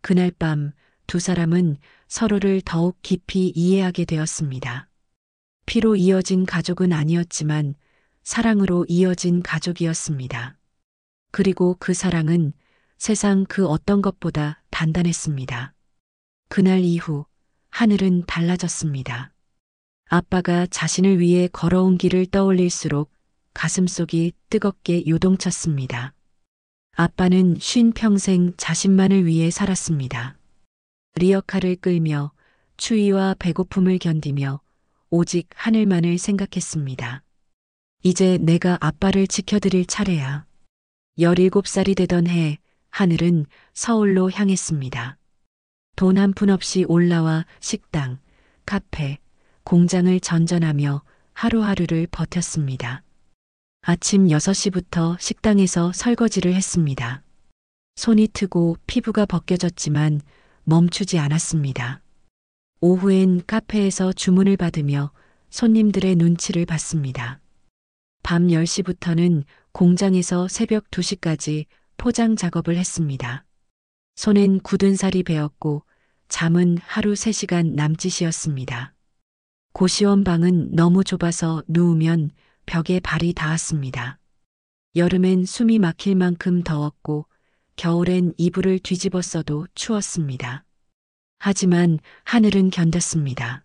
그날 밤 두 사람은 서로를 더욱 깊이 이해하게 되었습니다. 피로 이어진 가족은 아니었지만 사랑으로 이어진 가족이었습니다. 그리고 그 사랑은 세상 그 어떤 것보다 단단했습니다. 그날 이후 하늘은 달라졌습니다. 아빠가 자신을 위해 걸어온 길을 떠올릴수록 가슴속이 뜨겁게 요동쳤습니다. 아빠는 쉰 평생 자신만을 위해 살았습니다. 리어카를 끌며 추위와 배고픔을 견디며 오직 하늘만을 생각했습니다. 이제 내가 아빠를 지켜드릴 차례야. 17살이 되던 해 하늘은 서울로 향했습니다. 돈 한 푼 없이 올라와 식당, 카페, 공장을 전전하며 하루하루를 버텼습니다. 아침 6시부터 식당에서 설거지를 했습니다. 손이 트고 피부가 벗겨졌지만 멈추지 않았습니다. 오후엔 카페에서 주문을 받으며 손님들의 눈치를 봤습니다. 밤 10시부터는 공장에서 새벽 2시까지 포장 작업을 했습니다. 손엔 굳은 살이 배었고 잠은 하루 3시간 남짓이었습니다. 고시원 방은 너무 좁아서 누우면 벽에 발이 닿았습니다. 여름엔 숨이 막힐 만큼 더웠고 겨울엔 이불을 뒤집어 써도 추웠습니다. 하지만 하늘은 견뎠습니다.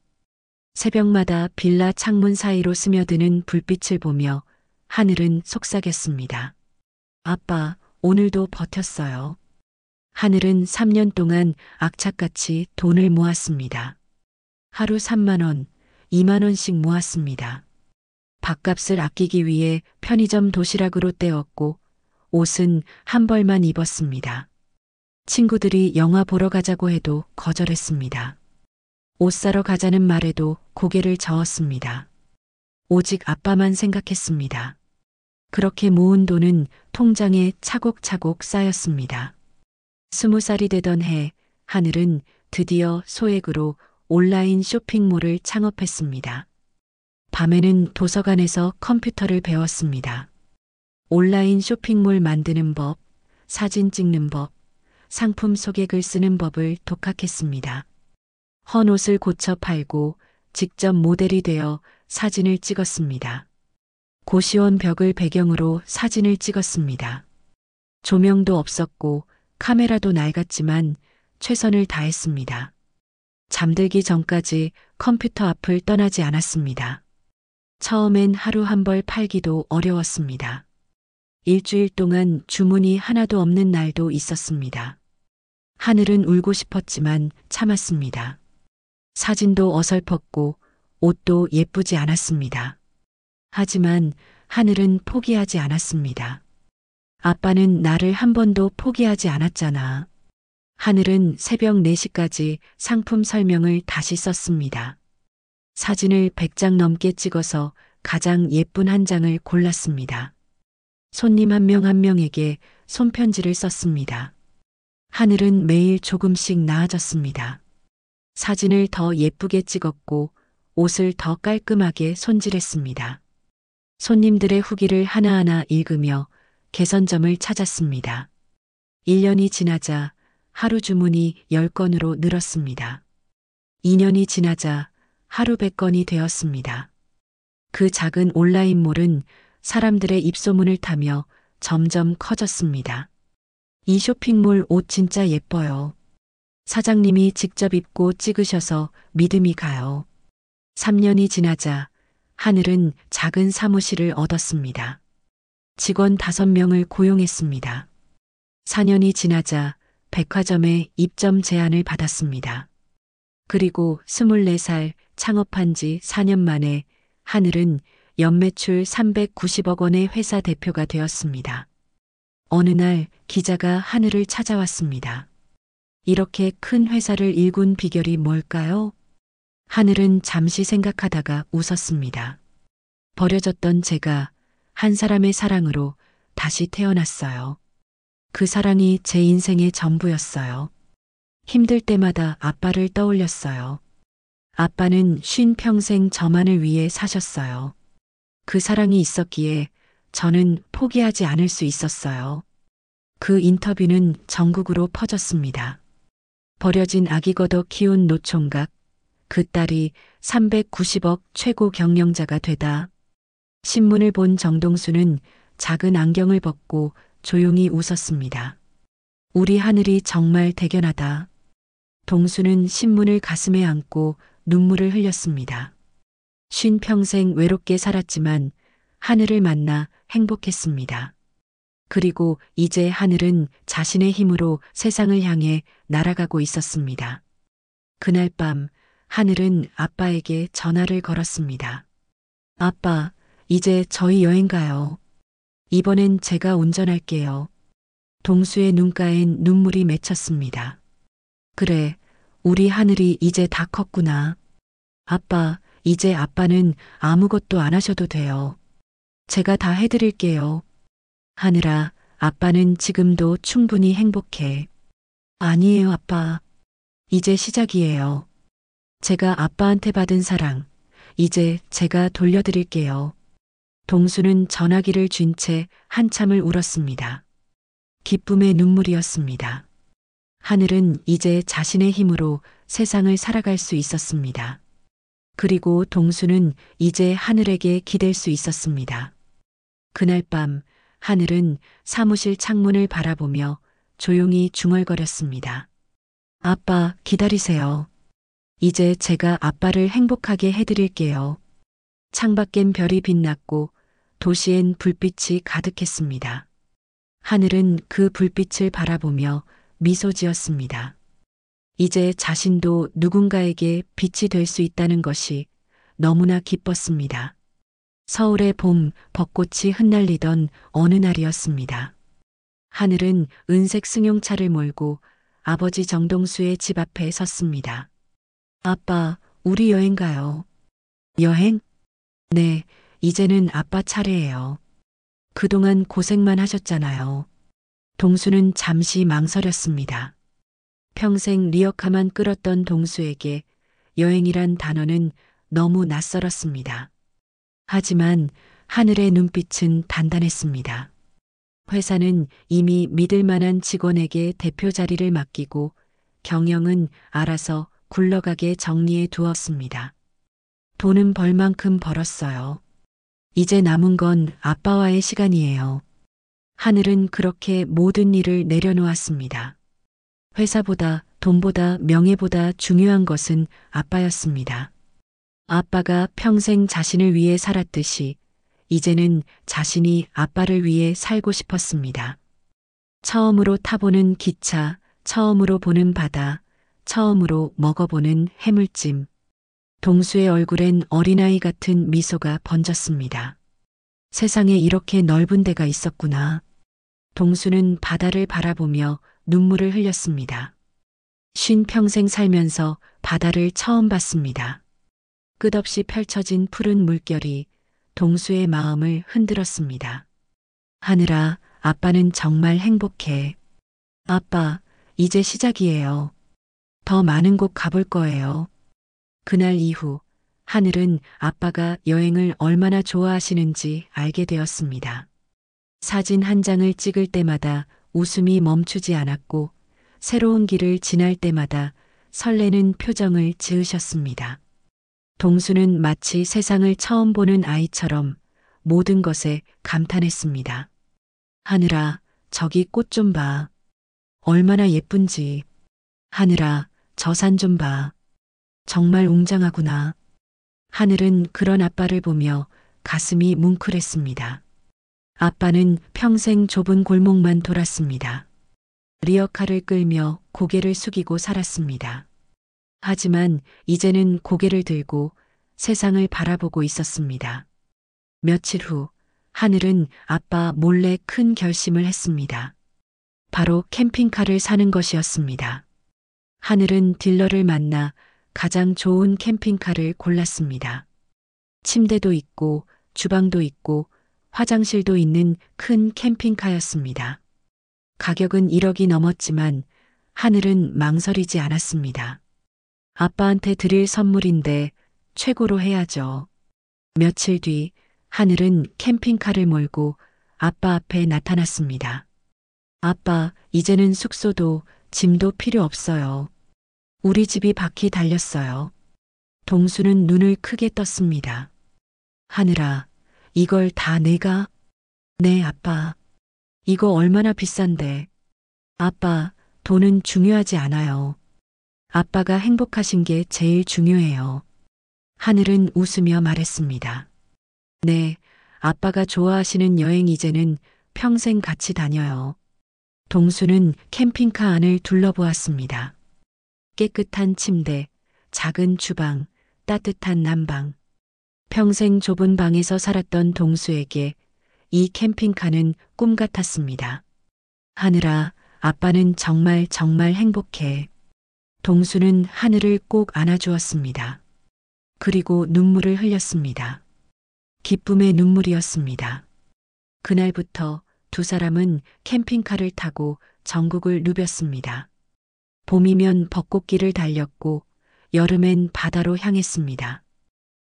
새벽마다 빌라 창문 사이로 스며드는 불빛을 보며 하늘은 속삭였습니다. 아빠, 오늘도 버텼어요. 하늘은 3년 동안 악착같이 돈을 모았습니다. 하루 3만 원, 2만 원씩 모았습니다. 밥값을 아끼기 위해 편의점 도시락으로 때웠고 옷은 한 벌만 입었습니다. 친구들이 영화 보러 가자고 해도 거절했습니다. 옷 사러 가자는 말에도 고개를 저었습니다. 오직 아빠만 생각했습니다. 그렇게 모은 돈은 통장에 차곡차곡 쌓였습니다. 20살이 되던 해 하늘은 드디어 소액으로 온라인 쇼핑몰을 창업했습니다. 밤에는 도서관에서 컴퓨터를 배웠습니다. 온라인 쇼핑몰 만드는 법, 사진 찍는 법, 상품 소개글 쓰는 법을 독학했습니다. 헌 옷을 고쳐 팔고 직접 모델이 되어 사진을 찍었습니다. 고시원 벽을 배경으로 사진을 찍었습니다. 조명도 없었고 카메라도 낡았지만 최선을 다했습니다. 잠들기 전까지 컴퓨터 앞을 떠나지 않았습니다. 처음엔 하루 한 벌 팔기도 어려웠습니다. 일주일 동안 주문이 하나도 없는 날도 있었습니다. 하늘은 울고 싶었지만 참았습니다. 사진도 어설펐고 옷도 예쁘지 않았습니다. 하지만 하늘은 포기하지 않았습니다. 아빠는 나를 한 번도 포기하지 않았잖아. 하늘은 새벽 4시까지 상품 설명을 다시 썼습니다. 사진을 100장 넘게 찍어서 가장 예쁜 한 장을 골랐습니다. 손님 한 명 한 명에게 손편지를 썼습니다. 하늘은 매일 조금씩 나아졌습니다. 사진을 더 예쁘게 찍었고 옷을 더 깔끔하게 손질했습니다. 손님들의 후기를 하나하나 읽으며 개선점을 찾았습니다. 1년이 지나자 하루 주문이 10건으로 늘었습니다. 2년이 지나자 하루 100건이 되었습니다. 그 작은 온라인몰은 사람들의 입소문을 타며 점점 커졌습니다. 이 쇼핑몰 옷 진짜 예뻐요. 사장님이 직접 입고 찍으셔서 믿음이 가요. 3년이 지나자 하늘은 작은 사무실을 얻었습니다. 직원 5명을 고용했습니다. 4년이 지나자 백화점에 입점 제안을 받았습니다. 그리고 24살 창업한 지 4년 만에 하늘은 연매출 390억 원의 회사 대표가 되었습니다. 어느 날 기자가 하늘을 찾아왔습니다. 이렇게 큰 회사를 일군 비결이 뭘까요? 하늘은 잠시 생각하다가 웃었습니다. 버려졌던 제가 한 사람의 사랑으로 다시 태어났어요. 그 사랑이 제 인생의 전부였어요. 힘들 때마다 아빠를 떠올렸어요. 아빠는 평생 저만을 위해 사셨어요. 그 사랑이 있었기에 저는 포기하지 않을 수 있었어요. 그 인터뷰는 전국으로 퍼졌습니다. 버려진 아기 걷어 키운 노총각, 그 딸이 390억 최고 경영자가 되다. 신문을 본 정동수는 작은 안경을 벗고 조용히 웃었습니다. 우리 하늘이 정말 대견하다. 동수는 신문을 가슴에 안고 눈물을 흘렸습니다. 평생 외롭게 살았지만 하늘을 만나 행복했습니다. 그리고 이제 하늘은 자신의 힘으로 세상을 향해 날아가고 있었습니다. 그날 밤 하늘은 아빠에게 전화를 걸었습니다. 아빠, 이제 저희 여행 가요. 이번엔 제가 운전할게요. 동수의 눈가엔 눈물이 맺혔습니다. 그래, 우리 하늘이 이제 다 컸구나. 아빠, 이제 아빠는 아무것도 안 하셔도 돼요. 제가 다 해드릴게요. 하늘아, 아빠는 지금도 충분히 행복해. 아니에요, 아빠. 이제 시작이에요. 제가 아빠한테 받은 사랑, 이제 제가 돌려드릴게요. 동수는 전화기를 쥔 채 한참을 울었습니다. 기쁨의 눈물이었습니다. 하늘은 이제 자신의 힘으로 세상을 살아갈 수 있었습니다. 그리고 동수는 이제 하늘에게 기댈 수 있었습니다. 그날 밤 하늘은 사무실 창문을 바라보며 조용히 중얼거렸습니다. 아빠, 기다리세요. 이제 제가 아빠를 행복하게 해드릴게요. 창밖엔 별이 빛났고 도시엔 불빛이 가득했습니다. 하늘은 그 불빛을 바라보며 미소 지었습니다. 이제 자신도 누군가에게 빛이 될 수 있다는 것이 너무나 기뻤습니다. 서울의 봄, 벚꽃이 흩날리던 어느 날이었습니다. 하늘은 은색 승용차를 몰고 아버지 정동수의 집 앞에 섰습니다. 아빠, 우리 여행 가요. 여행? 네, 이제는 아빠 차례예요. 그동안 고생만 하셨잖아요. 동수는 잠시 망설였습니다. 평생 리어카만 끌었던 동수에게 여행이란 단어는 너무 낯설었습니다. 하지만 하늘의 눈빛은 단단했습니다. 회사는 이미 믿을 만한 직원에게 대표 자리를 맡기고 경영은 알아서 굴러가게 정리해 두었습니다. 돈은 벌 만큼 벌었어요. 이제 남은 건 아빠와의 시간이에요. 하늘은 그렇게 모든 일을 내려놓았습니다. 회사보다 돈보다 명예보다 중요한 것은 아빠였습니다. 아빠가 평생 자신을 위해 살았듯이 이제는 자신이 아빠를 위해 살고 싶었습니다. 처음으로 타보는 기차, 처음으로 보는 바다, 처음으로 먹어보는 해물찜. 동수의 얼굴엔 어린아이 같은 미소가 번졌습니다. 세상에 이렇게 넓은 데가 있었구나. 동수는 바다를 바라보며 눈물을 흘렸습니다. 평생 살면서 바다를 처음 봤습니다. 끝없이 펼쳐진 푸른 물결이 동수의 마음을 흔들었습니다. 하늘아, 아빠는 정말 행복해. 아빠, 이제 시작이에요. 더 많은 곳 가볼 거예요. 그날 이후 하늘은 아빠가 여행을 얼마나 좋아하시는지 알게 되었습니다. 사진 한 장을 찍을 때마다 웃음이 멈추지 않았고 새로운 길을 지날 때마다 설레는 표정을 지으셨습니다. 동수는 마치 세상을 처음 보는 아이처럼 모든 것에 감탄했습니다. 하늘아, 저기 꽃 좀 봐. 얼마나 예쁜지. 하늘아, 저 산 좀 봐. 정말 웅장하구나. 하늘은 그런 아빠를 보며 가슴이 뭉클했습니다. 아빠는 평생 좁은 골목만 돌았습니다. 리어카를 끌며 고개를 숙이고 살았습니다. 하지만 이제는 고개를 들고 세상을 바라보고 있었습니다. 며칠 후 하늘은 아빠 몰래 큰 결심을 했습니다. 바로 캠핑카를 사는 것이었습니다. 하늘은 딜러를 만나 가장 좋은 캠핑카를 골랐습니다. 침대도 있고 주방도 있고 화장실도 있는 큰 캠핑카였습니다. 가격은 1억이 넘었지만 하늘은 망설이지 않았습니다. 아빠한테 드릴 선물인데 최고로 해야죠. 며칠 뒤 하늘은 캠핑카를 몰고 아빠 앞에 나타났습니다. 아빠, 이제는 숙소도 짐도 필요 없어요. 우리 집이 바퀴 달렸어요. 동수는 눈을 크게 떴습니다. 하늘아, 이걸 다 내가? 네, 아빠. 이거 얼마나 비싼데. 아빠, 돈은 중요하지 않아요. 아빠가 행복하신 게 제일 중요해요. 하늘은 웃으며 말했습니다. 네, 아빠가 좋아하시는 여행 이제는 평생 같이 다녀요. 동수는 캠핑카 안을 둘러보았습니다. 깨끗한 침대, 작은 주방, 따뜻한 난방. 평생 좁은 방에서 살았던 동수에게 이 캠핑카는 꿈 같았습니다. 하늘아, 아빠는 정말 정말 행복해. 동수는 하늘을 꼭 안아주었습니다. 그리고 눈물을 흘렸습니다. 기쁨의 눈물이었습니다. 그날부터 두 사람은 캠핑카를 타고 전국을 누볐습니다. 봄이면 벚꽃길을 달렸고 여름엔 바다로 향했습니다.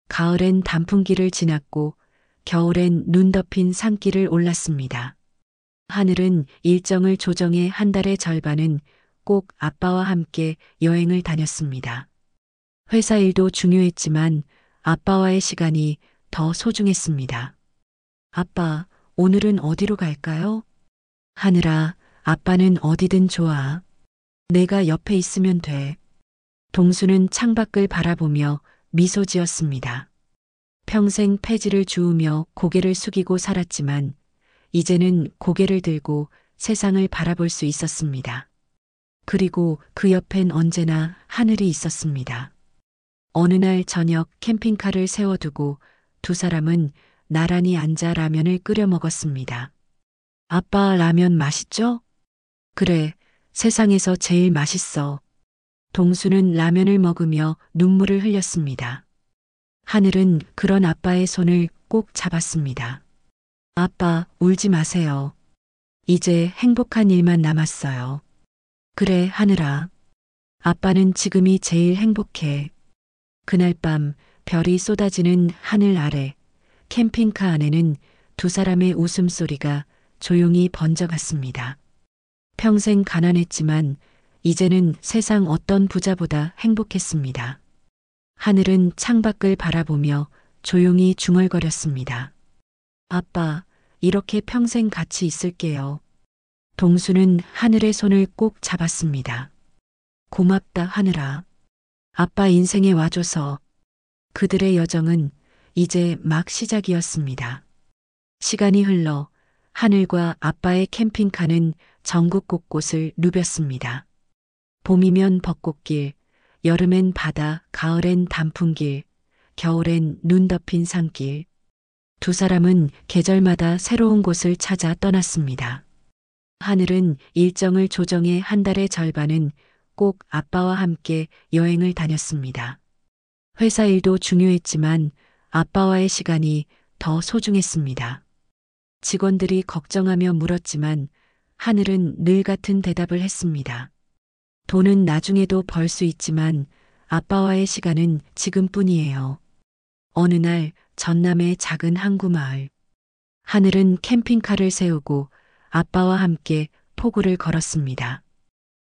가을엔 단풍길을 지났고 겨울엔 눈 덮인 산길을 올랐습니다. 하늘은 일정을 조정해 한 달의 절반은 꼭 아빠와 함께 여행을 다녔습니다. 회사 일도 중요했지만 아빠와의 시간이 더 소중했습니다. 아빠, 오늘은 어디로 갈까요? 하늘아, 아빠는 어디든 좋아. 내가 옆에 있으면 돼. 동수는 창밖을 바라보며 미소 지었습니다. 평생 폐지를 주우며 고개를 숙이고 살았지만 이제는 고개를 들고 세상을 바라볼 수 있었습니다. 그리고 그 옆엔 언제나 하늘이 있었습니다. 어느 날 저녁 캠핑카를 세워두고 두 사람은 나란히 앉아 라면을 끓여 먹었습니다. 아빠, 라면 맛있죠? 그래, 세상에서 제일 맛있어. 동수는 라면을 먹으며 눈물을 흘렸습니다. 하늘은 그런 아빠의 손을 꼭 잡았습니다. 아빠, 울지 마세요. 이제 행복한 일만 남았어요. 그래, 하늘아. 아빠는 지금이 제일 행복해. 그날 밤 별이 쏟아지는 하늘 아래 캠핑카 안에는 두 사람의 웃음소리가 조용히 번져갔습니다. 평생 가난했지만 이제는 세상 어떤 부자보다 행복했습니다. 하늘은 창밖을 바라보며 조용히 중얼거렸습니다. 아빠, 이렇게 평생 같이 있을게요. 동수는 하늘의 손을 꼭 잡았습니다. 고맙다, 하늘아. 아빠 인생에 와줘서. 그들의 여정은 이제 막 시작이었습니다. 시간이 흘러 하늘과 아빠의 캠핑카는 전국 곳곳을 누볐습니다. 봄이면 벚꽃길, 여름엔 바다, 가을엔 단풍길, 겨울엔 눈 덮인 산길. 두 사람은 계절마다 새로운 곳을 찾아 떠났습니다. 하늘은 일정을 조정해 한 달의 절반은 꼭 아빠와 함께 여행을 다녔습니다. 회사 일도 중요했지만 아빠와의 시간이 더 소중했습니다. 직원들이 걱정하며 물었지만 하늘은 늘 같은 대답을 했습니다. 돈은 나중에도 벌 수 있지만 아빠와의 시간은 지금뿐이에요. 어느 날 전남의 작은 항구 마을. 하늘은 캠핑카를 세우고 아빠와 함께 포구를 걸었습니다.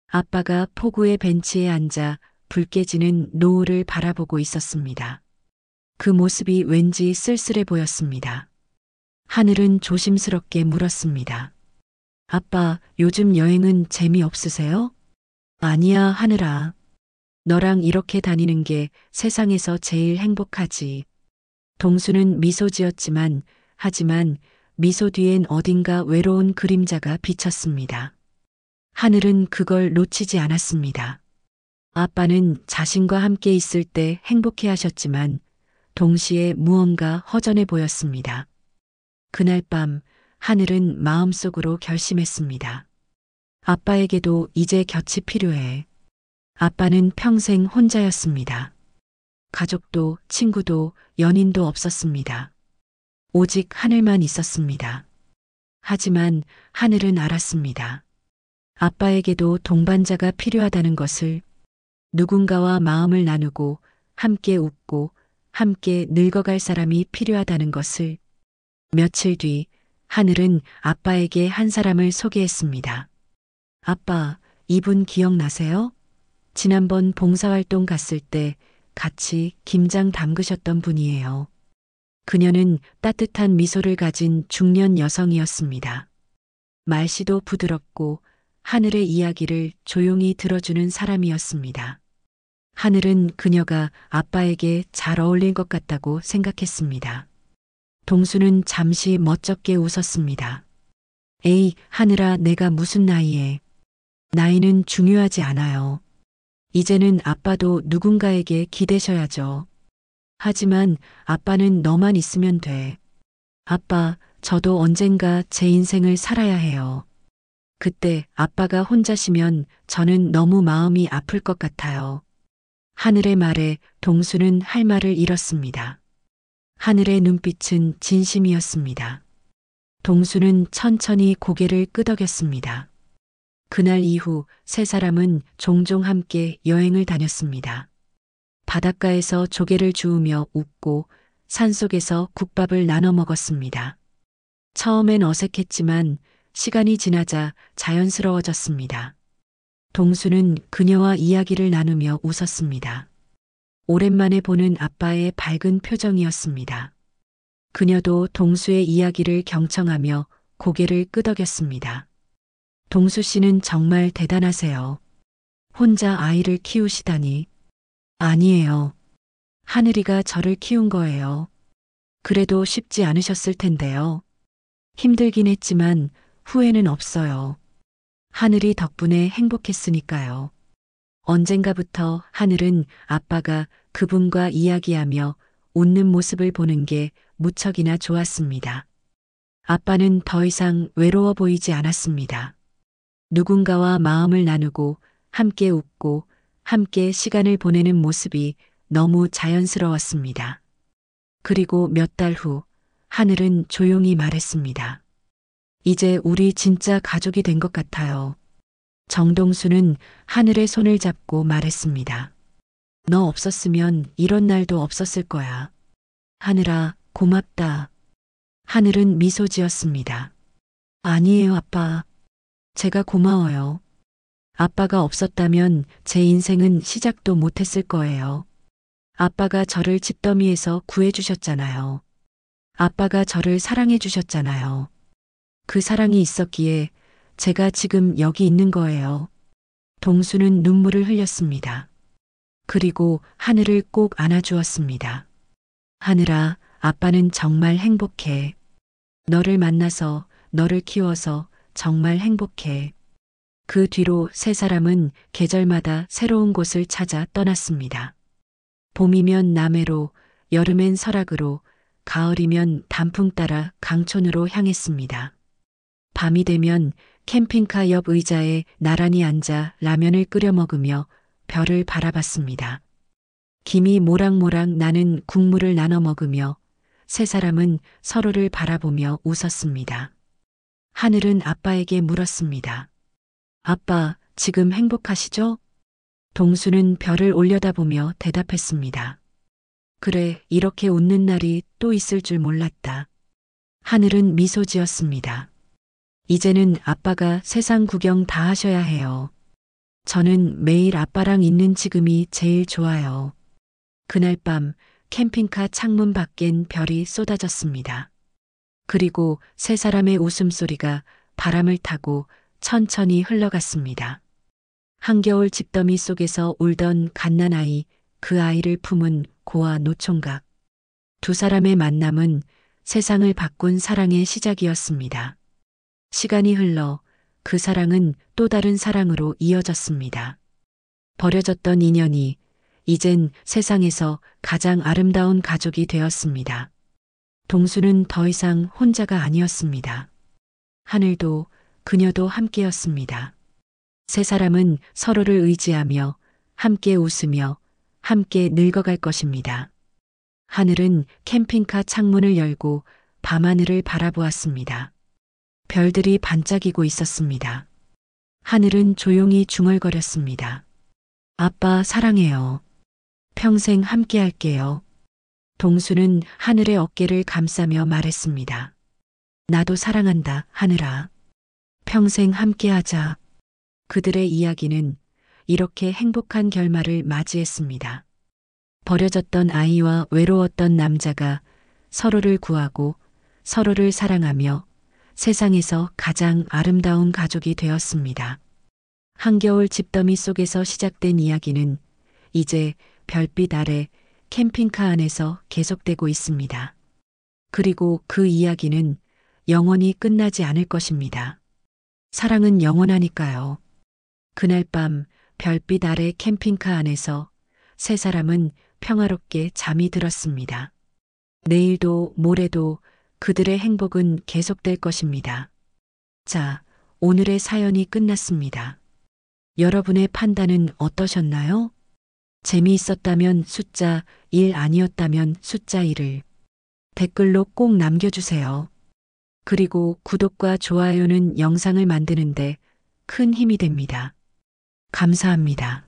아빠가 포구의 벤치에 앉아 붉게 지는 노을을 바라보고 있었습니다. 그 모습이 왠지 쓸쓸해 보였습니다. 하늘은 조심스럽게 물었습니다. 아빠, 요즘 여행은 재미없으세요? 아니야, 하늘아. 너랑 이렇게 다니는 게 세상에서 제일 행복하지. 동수는 미소 지었지만, 하지만 미소 뒤엔 어딘가 외로운 그림자가 비쳤습니다. 하늘은 그걸 놓치지 않았습니다. 아빠는 자신과 함께 있을 때 행복해 하셨지만 동시에 무언가 허전해 보였습니다. 그날 밤 하늘은 마음속으로 결심했습니다. 아빠에게도 이제 곁이 필요해. 아빠는 평생 혼자였습니다. 가족도 친구도 연인도 없었습니다. 오직 하늘만 있었습니다. 하지만 하늘은 알았습니다. 아빠에게도 동반자가 필요하다는 것을, 누군가와 마음을 나누고 함께 웃고 함께 늙어갈 사람이 필요하다는 것을. 며칠 뒤 하늘은 아빠에게 한 사람을 소개했습니다. 아빠, 이분 기억나세요? 지난번 봉사활동 갔을 때 같이 김장 담그셨던 분이에요. 그녀는 따뜻한 미소를 가진 중년 여성이었습니다. 말씨도 부드럽고 하늘의 이야기를 조용히 들어주는 사람이었습니다. 하늘은 그녀가 아빠에게 잘 어울릴 것 같다고 생각했습니다. 동수는 잠시 멋쩍게 웃었습니다. 에이, 하늘아, 내가 무슨 나이에. 나이는 중요하지 않아요. 이제는 아빠도 누군가에게 기대셔야죠. 하지만 아빠는 너만 있으면 돼. 아빠, 저도 언젠가 제 인생을 살아야 해요. 그때 아빠가 혼자시면 저는 너무 마음이 아플 것 같아요. 하늘의 말에 동수는 할 말을 잃었습니다. 하늘의 눈빛은 진심이었습니다. 동수는 천천히 고개를 끄덕였습니다. 그날 이후 세 사람은 종종 함께 여행을 다녔습니다. 바닷가에서 조개를 주우며 웃고 산속에서 국밥을 나눠 먹었습니다. 처음엔 어색했지만 시간이 지나자 자연스러워졌습니다. 동수는 그녀와 이야기를 나누며 웃었습니다. 오랜만에 보는 아빠의 밝은 표정이었습니다. 그녀도 동수의 이야기를 경청하며 고개를 끄덕였습니다. 동수 씨는 정말 대단하세요. 혼자 아이를 키우시다니. 아니에요. 하늘이가 저를 키운 거예요. 그래도 쉽지 않으셨을 텐데요. 힘들긴 했지만 후회는 없어요. 하늘이 덕분에 행복했으니까요. 언젠가부터 하늘은 아빠가 그분과 이야기하며 웃는 모습을 보는 게 무척이나 좋았습니다. 아빠는 더 이상 외로워 보이지 않았습니다. 누군가와 마음을 나누고 함께 웃고 함께 시간을 보내는 모습이 너무 자연스러웠습니다. 그리고 몇 달 후 하늘은 조용히 말했습니다. 이제 우리 진짜 가족이 된 것 같아요. 정동수는 하늘의 손을 잡고 말했습니다. 너 없었으면 이런 날도 없었을 거야. 하늘아, 고맙다. 하늘은 미소 지었습니다. 아니에요, 아빠. 제가 고마워요. 아빠가 없었다면 제 인생은 시작도 못했을 거예요. 아빠가 저를 집더미에서 구해주셨잖아요. 아빠가 저를 사랑해주셨잖아요. 그 사랑이 있었기에 제가 지금 여기 있는 거예요. 동수는 눈물을 흘렸습니다. 그리고 하늘을 꼭 안아주었습니다. 하늘아, 아빠는 정말 행복해. 너를 만나서, 너를 키워서 정말 행복해. 그 뒤로 세 사람은 계절마다 새로운 곳을 찾아 떠났습니다. 봄이면 남해로, 여름엔 설악으로, 가을이면 단풍 따라 강촌으로 향했습니다. 밤이 되면 캠핑카 옆 의자에 나란히 앉아 라면을 끓여 먹으며 별을 바라봤습니다. 김이 모락모락 나는 국물을 나눠 먹으며 세 사람은 서로를 바라보며 웃었습니다. 하늘은 아빠에게 물었습니다. 아빠, 지금 행복하시죠? 동수는 별을 올려다보며 대답했습니다. 그래, 이렇게 웃는 날이 또 있을 줄 몰랐다. 하늘은 미소 지었습니다. 이제는 아빠가 세상 구경 다 하셔야 해요. 저는 매일 아빠랑 있는 지금이 제일 좋아요. 그날 밤 캠핑카 창문 밖엔 별이 쏟아졌습니다. 그리고 세 사람의 웃음소리가 바람을 타고 천천히 흘러갔습니다. 한겨울 집더미 속에서 울던 갓난아이, 그 아이를 품은 고아 노총각. 두 사람의 만남은 세상을 바꾼 사랑의 시작이었습니다. 시간이 흘러 그 사랑은 또 다른 사랑으로 이어졌습니다. 버려졌던 인연이 이젠 세상에서 가장 아름다운 가족이 되었습니다. 동수는 더 이상 혼자가 아니었습니다. 하늘도 그녀도 함께였습니다. 세 사람은 서로를 의지하며 함께 웃으며 함께 늙어갈 것입니다. 하늘은 캠핑카 창문을 열고 밤하늘을 바라보았습니다. 별들이 반짝이고 있었습니다. 하늘은 조용히 중얼거렸습니다. 아빠 사랑해요. 평생 함께 할게요. 동수는 하늘의 어깨를 감싸며 말했습니다. 나도 사랑한다, 하늘아. 평생 함께 하자. 그들의 이야기는 이렇게 행복한 결말을 맞이했습니다. 버려졌던 아이와 외로웠던 남자가 서로를 구하고 서로를 사랑하며 세상에서 가장 아름다운 가족이 되었습니다. 한겨울 집더미 속에서 시작된 이야기는 이제 별빛 아래 캠핑카 안에서 계속되고 있습니다. 그리고 그 이야기는 영원히 끝나지 않을 것입니다. 사랑은 영원하니까요. 그날 밤 별빛 아래 캠핑카 안에서 세 사람은 평화롭게 잠이 들었습니다. 내일도 모레도 그들의 행복은 계속될 것입니다. 자, 오늘의 사연이 끝났습니다. 여러분의 판단은 어떠셨나요? 재미있었다면 숫자 1, 아니었다면 숫자 1을 댓글로 꼭 남겨주세요. 그리고 구독과 좋아요는 영상을 만드는데 큰 힘이 됩니다. 감사합니다.